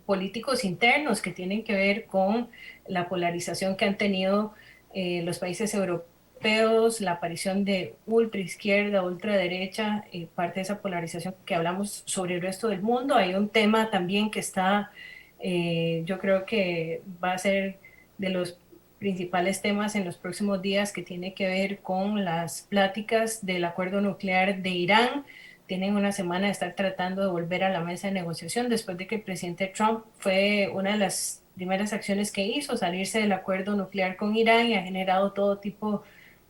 políticos internos que tienen que ver con la polarización que han tenido los países europeos, la aparición de ultraizquierda, ultraderecha, parte de esa polarización que hablamos sobre el resto del mundo. Hay un tema también que está, yo creo que va a ser de los principales temas en los próximos días, que tiene que ver con las pláticas del acuerdo nuclear de Irán. Tienen una semana de estar tratando de volver a la mesa de negociación después de que el presidente Trump fue una de las primeras acciones que hizo, salirse del acuerdo nuclear con Irán, y ha generado todo tipo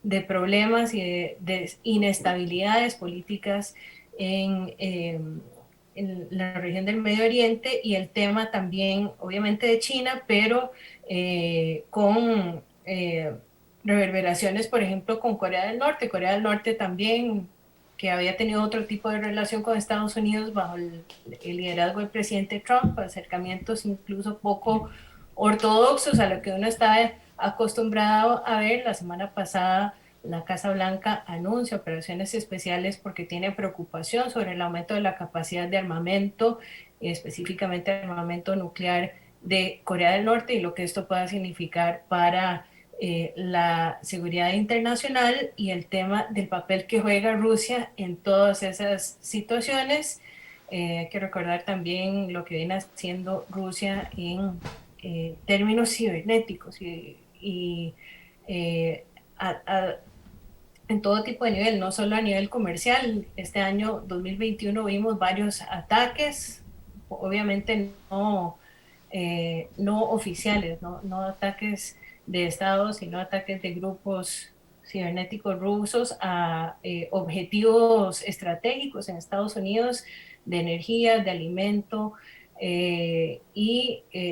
de problemas y de inestabilidades políticas en la región del Medio Oriente, y el tema también obviamente de China, pero con reverberaciones, por ejemplo, con Corea del Norte. Corea del Norte también, que había tenido otro tipo de relación con Estados Unidos bajo el liderazgo del presidente Trump, acercamientos incluso poco ortodoxos a lo que uno está acostumbrado a ver. La semana pasada la Casa Blanca anuncia operaciones especiales porque tiene preocupación sobre el aumento de la capacidad de armamento, específicamente armamento nuclear de Corea del Norte, y lo que esto pueda significar para la seguridad internacional y el tema del papel que juega Rusia en todas esas situaciones. Hay que recordar también lo que viene haciendo Rusia en términos cibernéticos y en todo tipo de nivel, no solo a nivel comercial. Este año 2021 vimos varios ataques, obviamente no oficiales, no ataques de estados, sino ataques de grupos cibernéticos rusos a objetivos estratégicos en Estados Unidos, de energía, de alimento,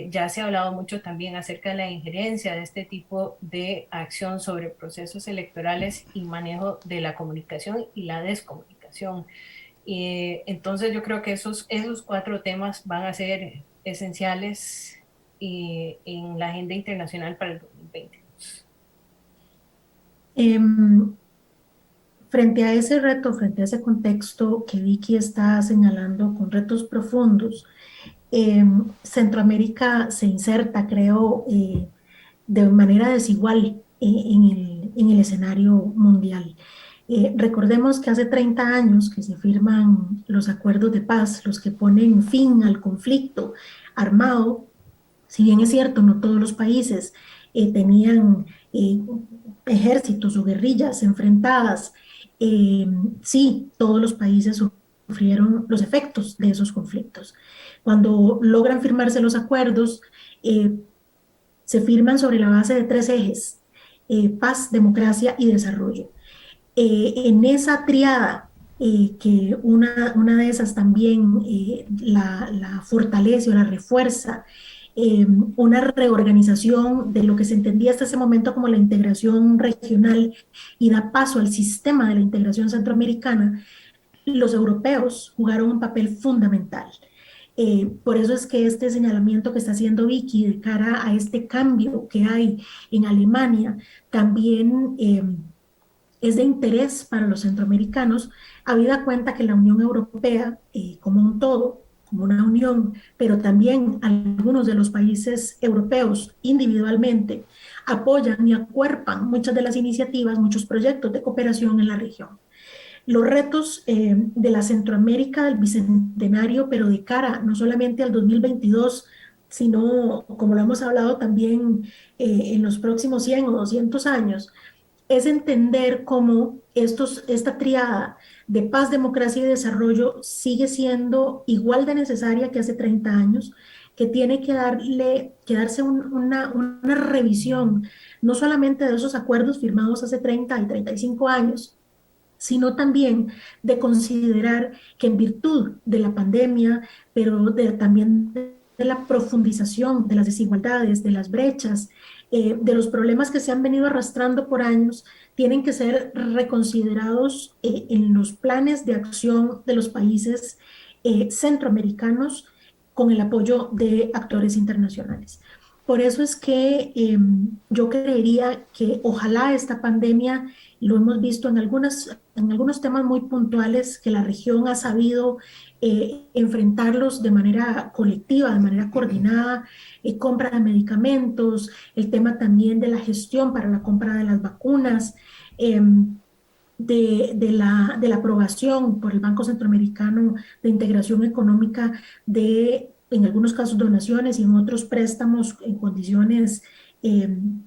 ya se ha hablado mucho también acerca de la injerencia de este tipo de acción sobre procesos electorales y manejo de la comunicación y la descomunicación. Entonces yo creo que esos cuatro temas van a ser esenciales en la agenda internacional para el 2020. Frente a ese reto, frente a ese contexto que Vicky está señalando con retos profundos, Centroamérica se inserta, creo, de manera desigual en el escenario mundial. Recordemos que hace 30 años que se firman los acuerdos de paz, los que ponen fin al conflicto armado. Si bien es cierto, no todos los países tenían ejércitos o guerrillas enfrentadas, eh, sí, todos los países sufrieron los efectos de esos conflictos. Cuando logran firmarse los acuerdos, eh, se firman sobre la base de tres ejes: paz, democracia y desarrollo. En esa triada, que una de esas también la fortalece o la refuerza, una reorganización de lo que se entendía hasta ese momento como la integración regional, y da paso al sistema de la integración centroamericana. Los europeos jugaron un papel fundamental. Por eso es que este señalamiento que está haciendo Vicky de cara a este cambio que hay en Alemania también es de interés para los centroamericanos, habida cuenta que la Unión Europea, como un todo, como una unión, pero también algunos de los países europeos individualmente, apoyan y acuerpan muchas de las iniciativas, muchos proyectos de cooperación en la región. Los retos de la Centroamérica del Bicentenario, pero de cara no solamente al 2022, sino, como lo hemos hablado también, en los próximos 100 o 200 años, es entender cómo esta tríada de paz, democracia y desarrollo sigue siendo igual de necesaria que hace 30 años, que tiene que darse una revisión, no solamente de esos acuerdos firmados hace 30 y 35 años, sino también de considerar que en virtud de la pandemia, pero también de la profundización de las desigualdades, de las brechas, de los problemas que se han venido arrastrando por años, tienen que ser reconsiderados en los planes de acción de los países centroamericanos con el apoyo de actores internacionales. Por eso es que yo creería que ojalá esta pandemia, lo hemos visto en algunos temas muy puntuales, que la región ha sabido enfrentarlos de manera colectiva, de manera coordinada, compra de medicamentos, el tema también de la gestión para la compra de las vacunas, de la aprobación por el Banco Centroamericano de Integración Económica de, en algunos casos, donaciones y en otros préstamos en condiciones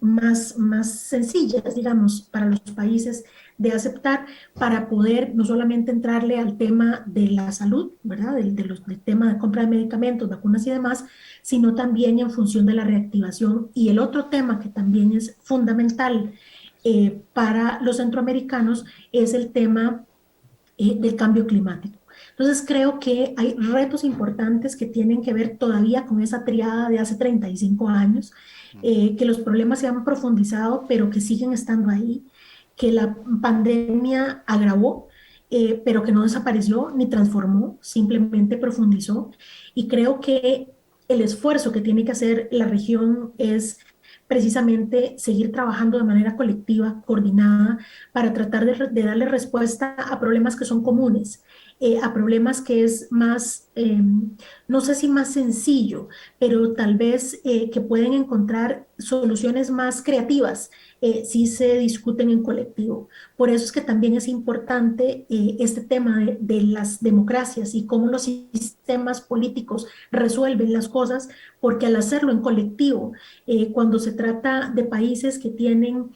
más sencillas, digamos, para los países de aceptar, para poder no solamente entrarle al tema de la salud, ¿verdad? Del tema de compra de medicamentos, vacunas y demás, sino también en función de la reactivación. Y el otro tema que también es fundamental para los centroamericanos es el tema del cambio climático. Entonces creo que hay retos importantes que tienen que ver todavía con esa triada de hace 35 años, que los problemas se han profundizado, pero que siguen estando ahí, que la pandemia agravó, pero que no desapareció ni transformó, simplemente profundizó. Y creo que el esfuerzo que tiene que hacer la región es precisamente seguir trabajando de manera colectiva, coordinada, para tratar de darle respuesta a problemas que son comunes, a problemas que es más, no sé si más sencillo, pero tal vez que pueden encontrar soluciones más creativas si se discuten en colectivo. Por eso es que también es importante este tema de las democracias y cómo los sistemas políticos resuelven las cosas, porque al hacerlo en colectivo, cuando se trata de países que tienen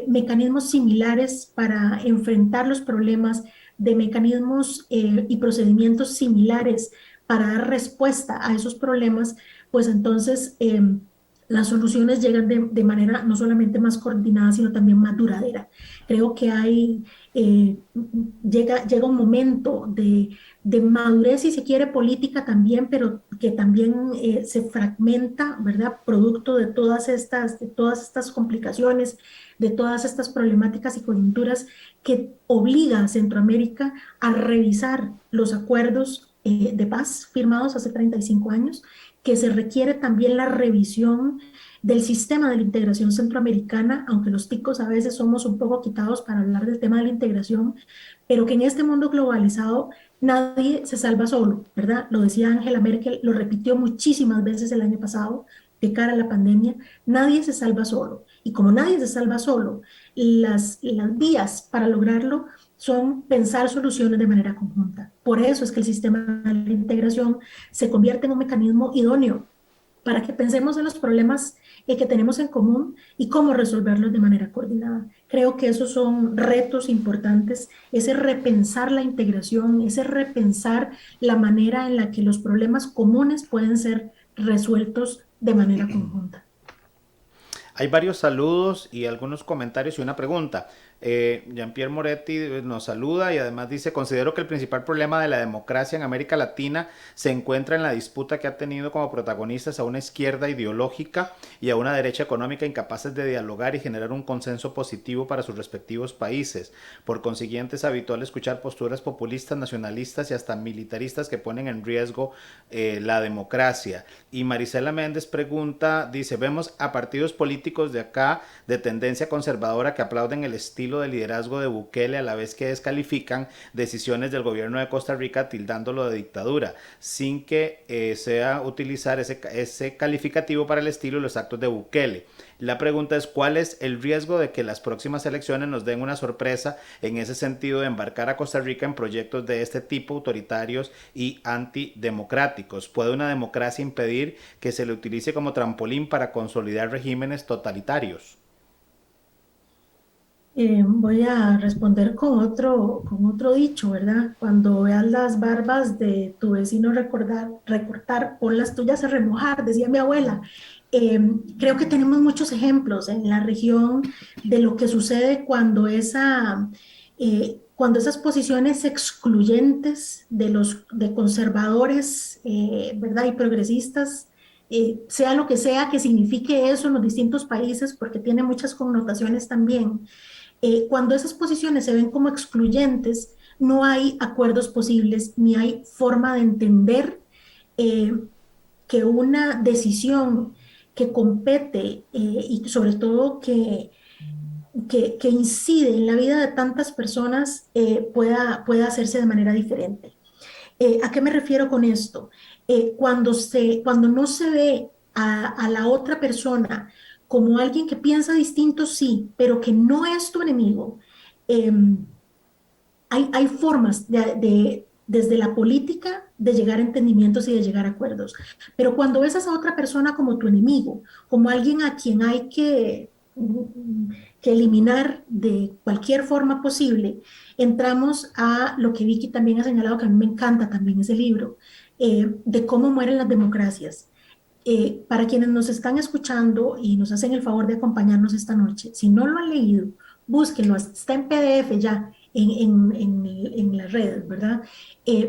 mecanismos similares para enfrentar los problemas, de mecanismos y procedimientos similares para dar respuesta a esos problemas, pues entonces las soluciones llegan de manera no solamente más coordinada, sino también más duradera. Creo que llega un momento de madurez, si se quiere, política también, pero que también se fragmenta, ¿verdad? Producto de todas estas complicaciones, de todas estas problemáticas y coyunturas, que obliga a Centroamérica a revisar los acuerdos de paz firmados hace 35 años, que se requiere también la revisión del sistema de la integración centroamericana, aunque los ticos a veces somos un poco quitados para hablar del tema de la integración, pero que en este mundo globalizado nadie se salva solo, ¿verdad? Lo decía Angela Merkel, lo repitió muchísimas veces el año pasado de cara a la pandemia, nadie se salva solo. Y como nadie se salva solo, las vías para lograrlo son pensar soluciones de manera conjunta. Por eso es que el sistema de la integración se convierte en un mecanismo idóneo para que pensemos en los problemas que tenemos en común y cómo resolverlos de manera coordinada. Creo que esos son retos importantes, ese repensar la integración, ese repensar la manera en la que los problemas comunes pueden ser resueltos de manera conjunta. Hay varios saludos y algunos comentarios y una pregunta. Jean-Pierre Moretti nos saluda y además dice: considero que el principal problema de la democracia en América Latina se encuentra en la disputa que ha tenido como protagonistas a una izquierda ideológica y a una derecha económica incapaces de dialogar y generar un consenso positivo para sus respectivos países. Por consiguiente, es habitual escuchar posturas populistas, nacionalistas y hasta militaristas que ponen en riesgo la democracia. Y Marisela Méndez pregunta, dice: vemos a partidos políticos de acá de tendencia conservadora que aplauden el estilo de liderazgo de Bukele a la vez que descalifican decisiones del gobierno de Costa Rica tildándolo de dictadura, sin que sea utilizar ese calificativo para el estilo y los actos de Bukele. La pregunta es: ¿cuál es el riesgo de que las próximas elecciones nos den una sorpresa en ese sentido de embarcar a Costa Rica en proyectos de este tipo, autoritarios y antidemocráticos? ¿Puede una democracia impedir que se le utilice como trampolín para consolidar regímenes totalitarios? Voy a responder con otro dicho, ¿verdad? Cuando veas las barbas de tu vecino recortar, pon las tuyas a remojar, decía mi abuela. Eh, Creo que tenemos muchos ejemplos en la región de lo que sucede cuando esas posiciones excluyentes de conservadores, ¿verdad? Y progresistas, sea lo que sea que signifique eso en los distintos países, porque tiene muchas connotaciones también. Cuando esas posiciones se ven como excluyentes, no hay acuerdos posibles ni hay forma de entender eh, que una decisión que compete y sobre todo que incide en la vida de tantas personas pueda hacerse de manera diferente. ¿A qué me refiero con esto? Cuando no se ve a la otra persona como alguien que piensa distinto, sí, pero que no es tu enemigo, eh, hay formas desde la política de llegar a entendimientos y de llegar a acuerdos. Pero cuando ves a esa otra persona como tu enemigo, como alguien a quien hay que eliminar de cualquier forma posible, entramos a lo que Vicky también ha señalado, que a mí me encanta también ese libro, de cómo mueren las democracias. Para quienes nos están escuchando y nos hacen el favor de acompañarnos esta noche, si no lo han leído, búsquenlo, está en PDF ya en las redes, ¿verdad?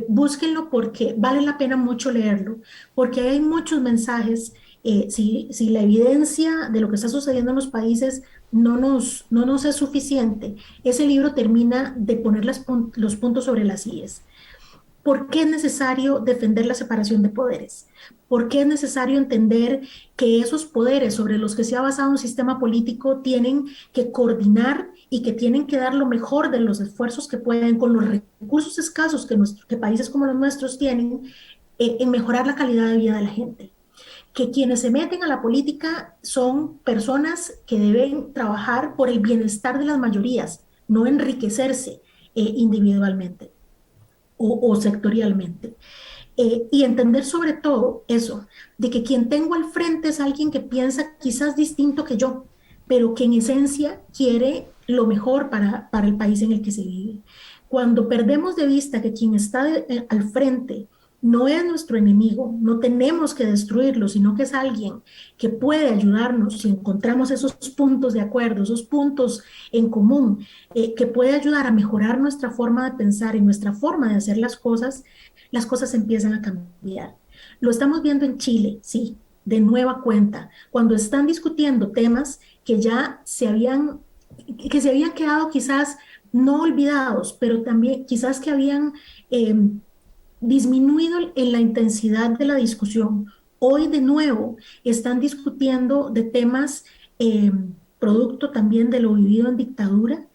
Búsquenlo porque vale la pena mucho leerlo, porque hay muchos mensajes. Si la evidencia de lo que está sucediendo en los países no nos es suficiente, ese libro termina de poner los puntos sobre las íes. ¿Por qué es necesario defender la separación de poderes? ¿Por qué es necesario entender que esos poderes sobre los que se ha basado un sistema político tienen que coordinar y que tienen que dar lo mejor de los esfuerzos que pueden con los recursos escasos que países como los nuestros tienen en mejorar la calidad de vida de la gente? Que quienes se meten a la política son personas que deben trabajar por el bienestar de las mayorías, no enriquecerse individualmente o sectorialmente. Y entender sobre todo eso, de que quien tengo al frente es alguien que piensa quizás distinto que yo, pero que en esencia quiere lo mejor para el país en el que se vive. Cuando perdemos de vista que quien está al frente no es nuestro enemigo, no tenemos que destruirlo, sino que es alguien que puede ayudarnos si encontramos esos puntos de acuerdo, esos puntos en común, que puede ayudar a mejorar nuestra forma de pensar y nuestra forma de hacer las cosas empiezan a cambiar. Lo estamos viendo en Chile, sí, de nueva cuenta, cuando están discutiendo temas que ya que se habían quedado quizás no olvidados, pero también quizás que habían disminuido en la intensidad de la discusión. Hoy de nuevo están discutiendo de temas producto también de lo vivido en dictadura.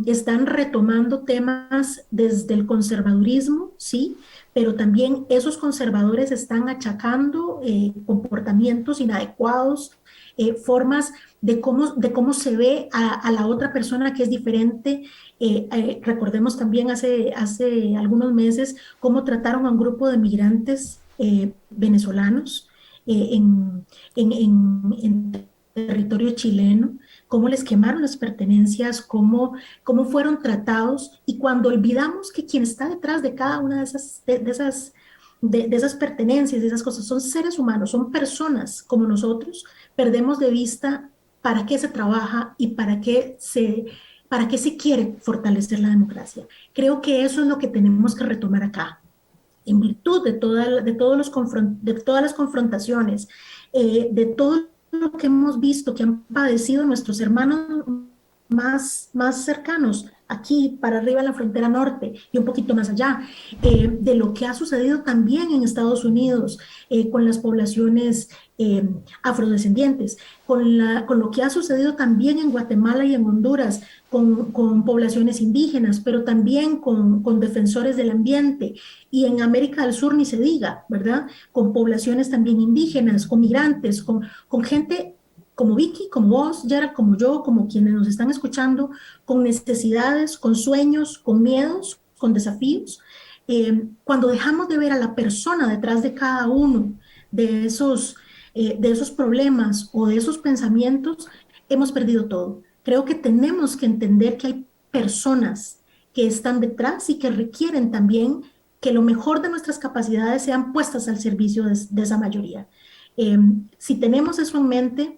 Están retomando temas desde el conservadurismo, sí, pero también esos conservadores están achacando comportamientos inadecuados, formas de cómo se ve a la otra persona que es diferente. Recordemos también hace algunos meses cómo trataron a un grupo de migrantes venezolanos en territorio chileno, cómo les quemaron las pertenencias, cómo fueron tratados, y cuando olvidamos que quien está detrás de cada una de esas pertenencias, de esas cosas, son seres humanos, son personas como nosotros, perdemos de vista para qué se trabaja y para qué se quiere fortalecer la democracia. Creo que eso es lo que tenemos que retomar acá, en virtud de todas las confrontaciones, de todo lo que hemos visto que han padecido nuestros hermanos más cercanos, aquí para arriba en la frontera norte y un poquito más allá, de lo que ha sucedido también en Estados Unidos con las poblaciones afrodescendientes, con lo que ha sucedido también en Guatemala y en Honduras, con poblaciones indígenas, pero también con defensores del ambiente, y en América del Sur ni se diga, ¿verdad? Con poblaciones también indígenas, con migrantes, con gente como Vicky, como vos, Yara, como yo, como quienes nos están escuchando, con necesidades, con sueños, con miedos, con desafíos. Cuando dejamos de ver a la persona detrás de cada uno de esos problemas o de esos pensamientos, hemos perdido todo. Creo que tenemos que entender que hay personas que están detrás y que requieren también que lo mejor de nuestras capacidades sean puestas al servicio de esa mayoría. Eh, si tenemos eso en mente,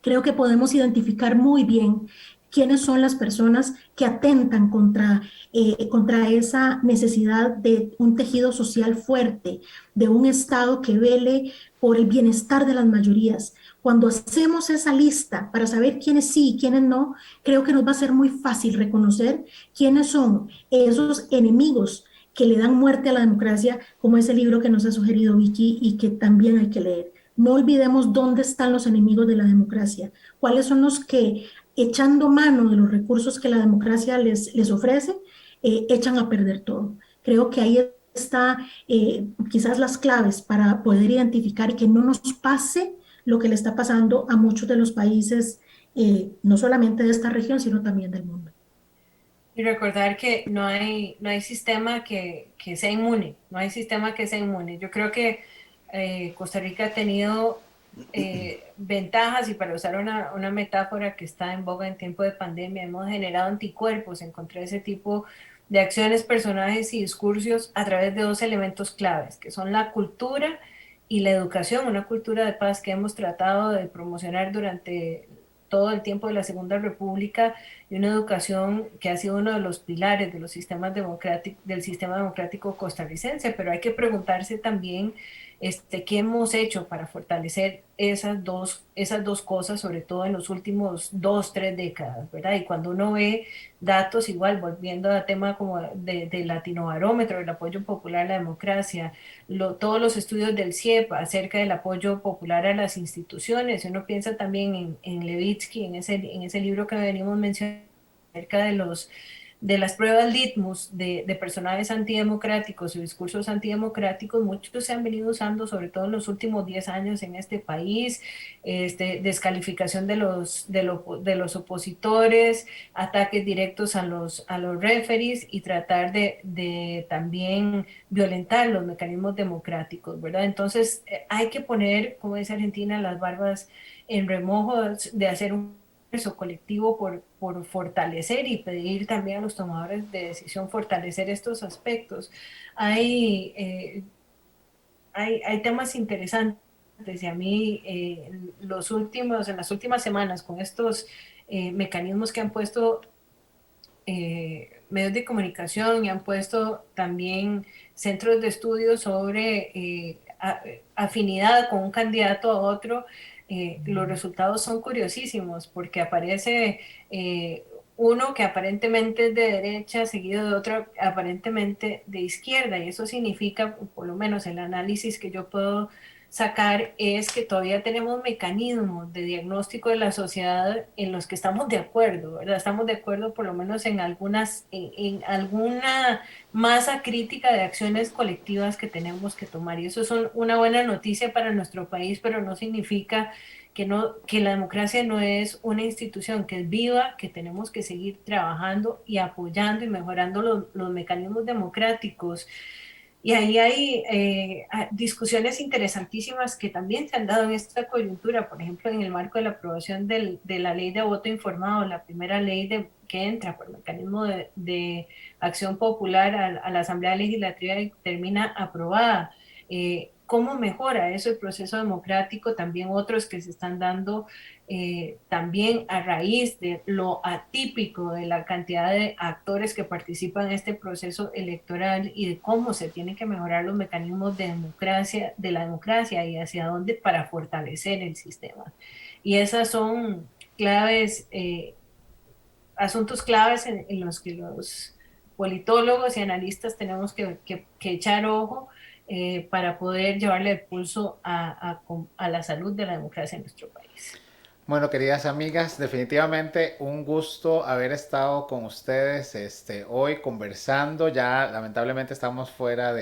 creo que podemos identificar muy bien quiénes son las personas que atentan contra esa necesidad de un tejido social fuerte, de un Estado que vele por el bienestar de las mayorías. Cuando hacemos esa lista para saber quiénes sí y quiénes no, creo que nos va a ser muy fácil reconocer quiénes son esos enemigos que le dan muerte a la democracia, como ese libro que nos ha sugerido Vicky y que también hay que leer. No olvidemos dónde están los enemigos de la democracia, cuáles son los que, echando mano de los recursos que la democracia les ofrece, echan a perder todo. Creo que ahí está quizás las claves para poder identificar y que no nos pase lo que le está pasando a muchos de los países, no solamente de esta región, sino también del mundo. Y recordar que no hay sistema que sea inmune, no hay sistema que sea inmune. Yo creo que Costa Rica ha tenido ventajas, y para usar una metáfora que está en boga en tiempo de pandemia, hemos generado anticuerpos en contra de ese tipo de acciones, personajes y discursos a través de dos elementos claves, que son la cultura y la educación, una cultura de paz que hemos tratado de promocionar durante todo el tiempo de la Segunda República, y una educación que ha sido uno de los pilares de los sistemas del sistema democrático costarricense. Pero hay que preguntarse también qué hemos hecho para fortalecer esas dos cosas, sobre todo en los últimos 2, 3 décadas, ¿verdad? Y cuando uno ve datos, igual, volviendo al tema como de Latinobarómetro, el apoyo popular a la democracia, todos los estudios del CIEP acerca del apoyo popular a las instituciones, uno piensa también en Levitsky, en ese libro que venimos mencionando, acerca de las pruebas Litmus de personajes antidemocráticos y discursos antidemocráticos. Muchos se han venido usando, sobre todo en los últimos 10 años en este país, descalificación de los opositores, ataques directos a los referees, y tratar de también violentar los mecanismos democráticos, ¿verdad? Entonces hay que poner, como dice Argentina, las barbas en remojo de hacer un esfuerzo colectivo por fortalecer y pedir también a los tomadores de decisión fortalecer estos aspectos. Hay, hay temas interesantes, y a mí en las últimas semanas, con estos mecanismos que han puesto medios de comunicación, y han puesto también centros de estudio sobre afinidad con un candidato a otro, los resultados son curiosísimos, porque aparece uno que aparentemente es de derecha, seguido de otro aparentemente de izquierda, y eso significa, por lo menos el análisis que yo puedo sacar, es que todavía tenemos mecanismos de diagnóstico de la sociedad en los que estamos de acuerdo, ¿verdad? Estamos de acuerdo por lo menos en alguna masa crítica de acciones colectivas que tenemos que tomar, y eso es una buena noticia para nuestro país, pero no significa que la democracia no es una institución que es viva, que tenemos que seguir trabajando y apoyando y mejorando los mecanismos democráticos. Y ahí hay discusiones interesantísimas que también se han dado en esta coyuntura, por ejemplo, en el marco de la aprobación de la ley de voto informado, la primera ley que entra por el mecanismo de acción popular a la Asamblea Legislativa y termina aprobada. ¿Cómo mejora eso el proceso democrático? También otros que se están dando también a raíz de lo atípico de la cantidad de actores que participan en este proceso electoral, y de cómo se tienen que mejorar los mecanismos de la democracia y hacia dónde para fortalecer el sistema. Y esas son claves, asuntos claves en los que los politólogos y analistas tenemos que echar ojo para poder llevarle el pulso a la salud de la democracia en nuestro país. Bueno, queridas amigas, definitivamente un gusto haber estado con ustedes hoy conversando. Ya lamentablemente estamos fuera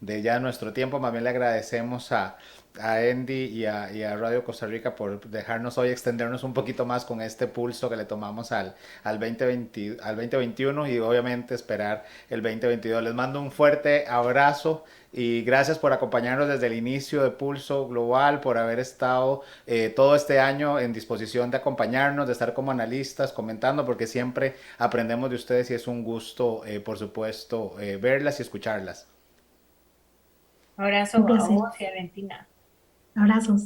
de ya nuestro tiempo. Más bien le agradecemos a Andy y a Radio Costa Rica por dejarnos hoy extendernos un poquito más con este pulso que le tomamos al 2021 y obviamente esperar el 2022. Les mando un fuerte abrazo y gracias por acompañarnos desde el inicio de Pulso Global, por haber estado todo este año en disposición de acompañarnos, de estar como analistas comentando, porque siempre aprendemos de ustedes y es un gusto, por supuesto, verlas y escucharlas. Abrazo a vos y a Argentina. Abrazos.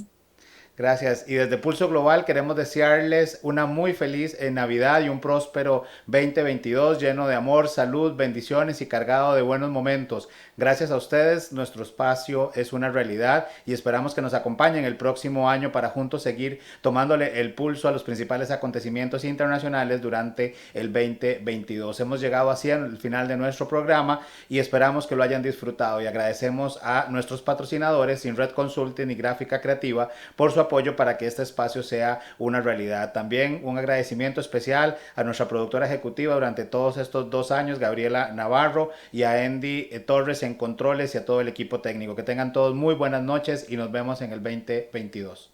Gracias. Y desde Pulso Global queremos desearles una muy feliz Navidad y un próspero 2022 lleno de amor, salud, bendiciones y cargado de buenos momentos. Gracias a ustedes, nuestro espacio es una realidad y esperamos que nos acompañen el próximo año para juntos seguir tomándole el pulso a los principales acontecimientos internacionales durante el 2022. Hemos llegado así al final de nuestro programa y esperamos que lo hayan disfrutado y agradecemos a nuestros patrocinadores Sinred Consulting y Gráfica Creativa por su apoyo para que este espacio sea una realidad. También un agradecimiento especial a nuestra productora ejecutiva durante todos estos 2 años, Gabriela Navarro, y a Andy Torres en controles y a todo el equipo técnico. Que tengan todos muy buenas noches y nos vemos en el 2022.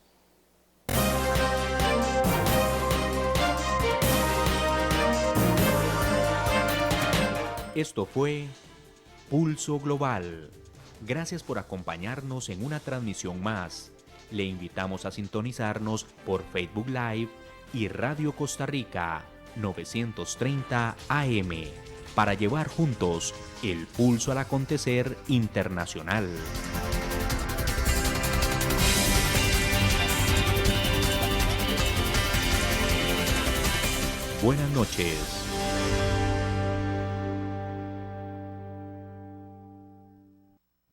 Esto fue Pulso Global. Gracias por acompañarnos en una transmisión más. Le invitamos a sintonizarnos por Facebook Live y Radio Costa Rica 930 AM para llevar juntos el pulso al acontecer internacional. Buenas noches.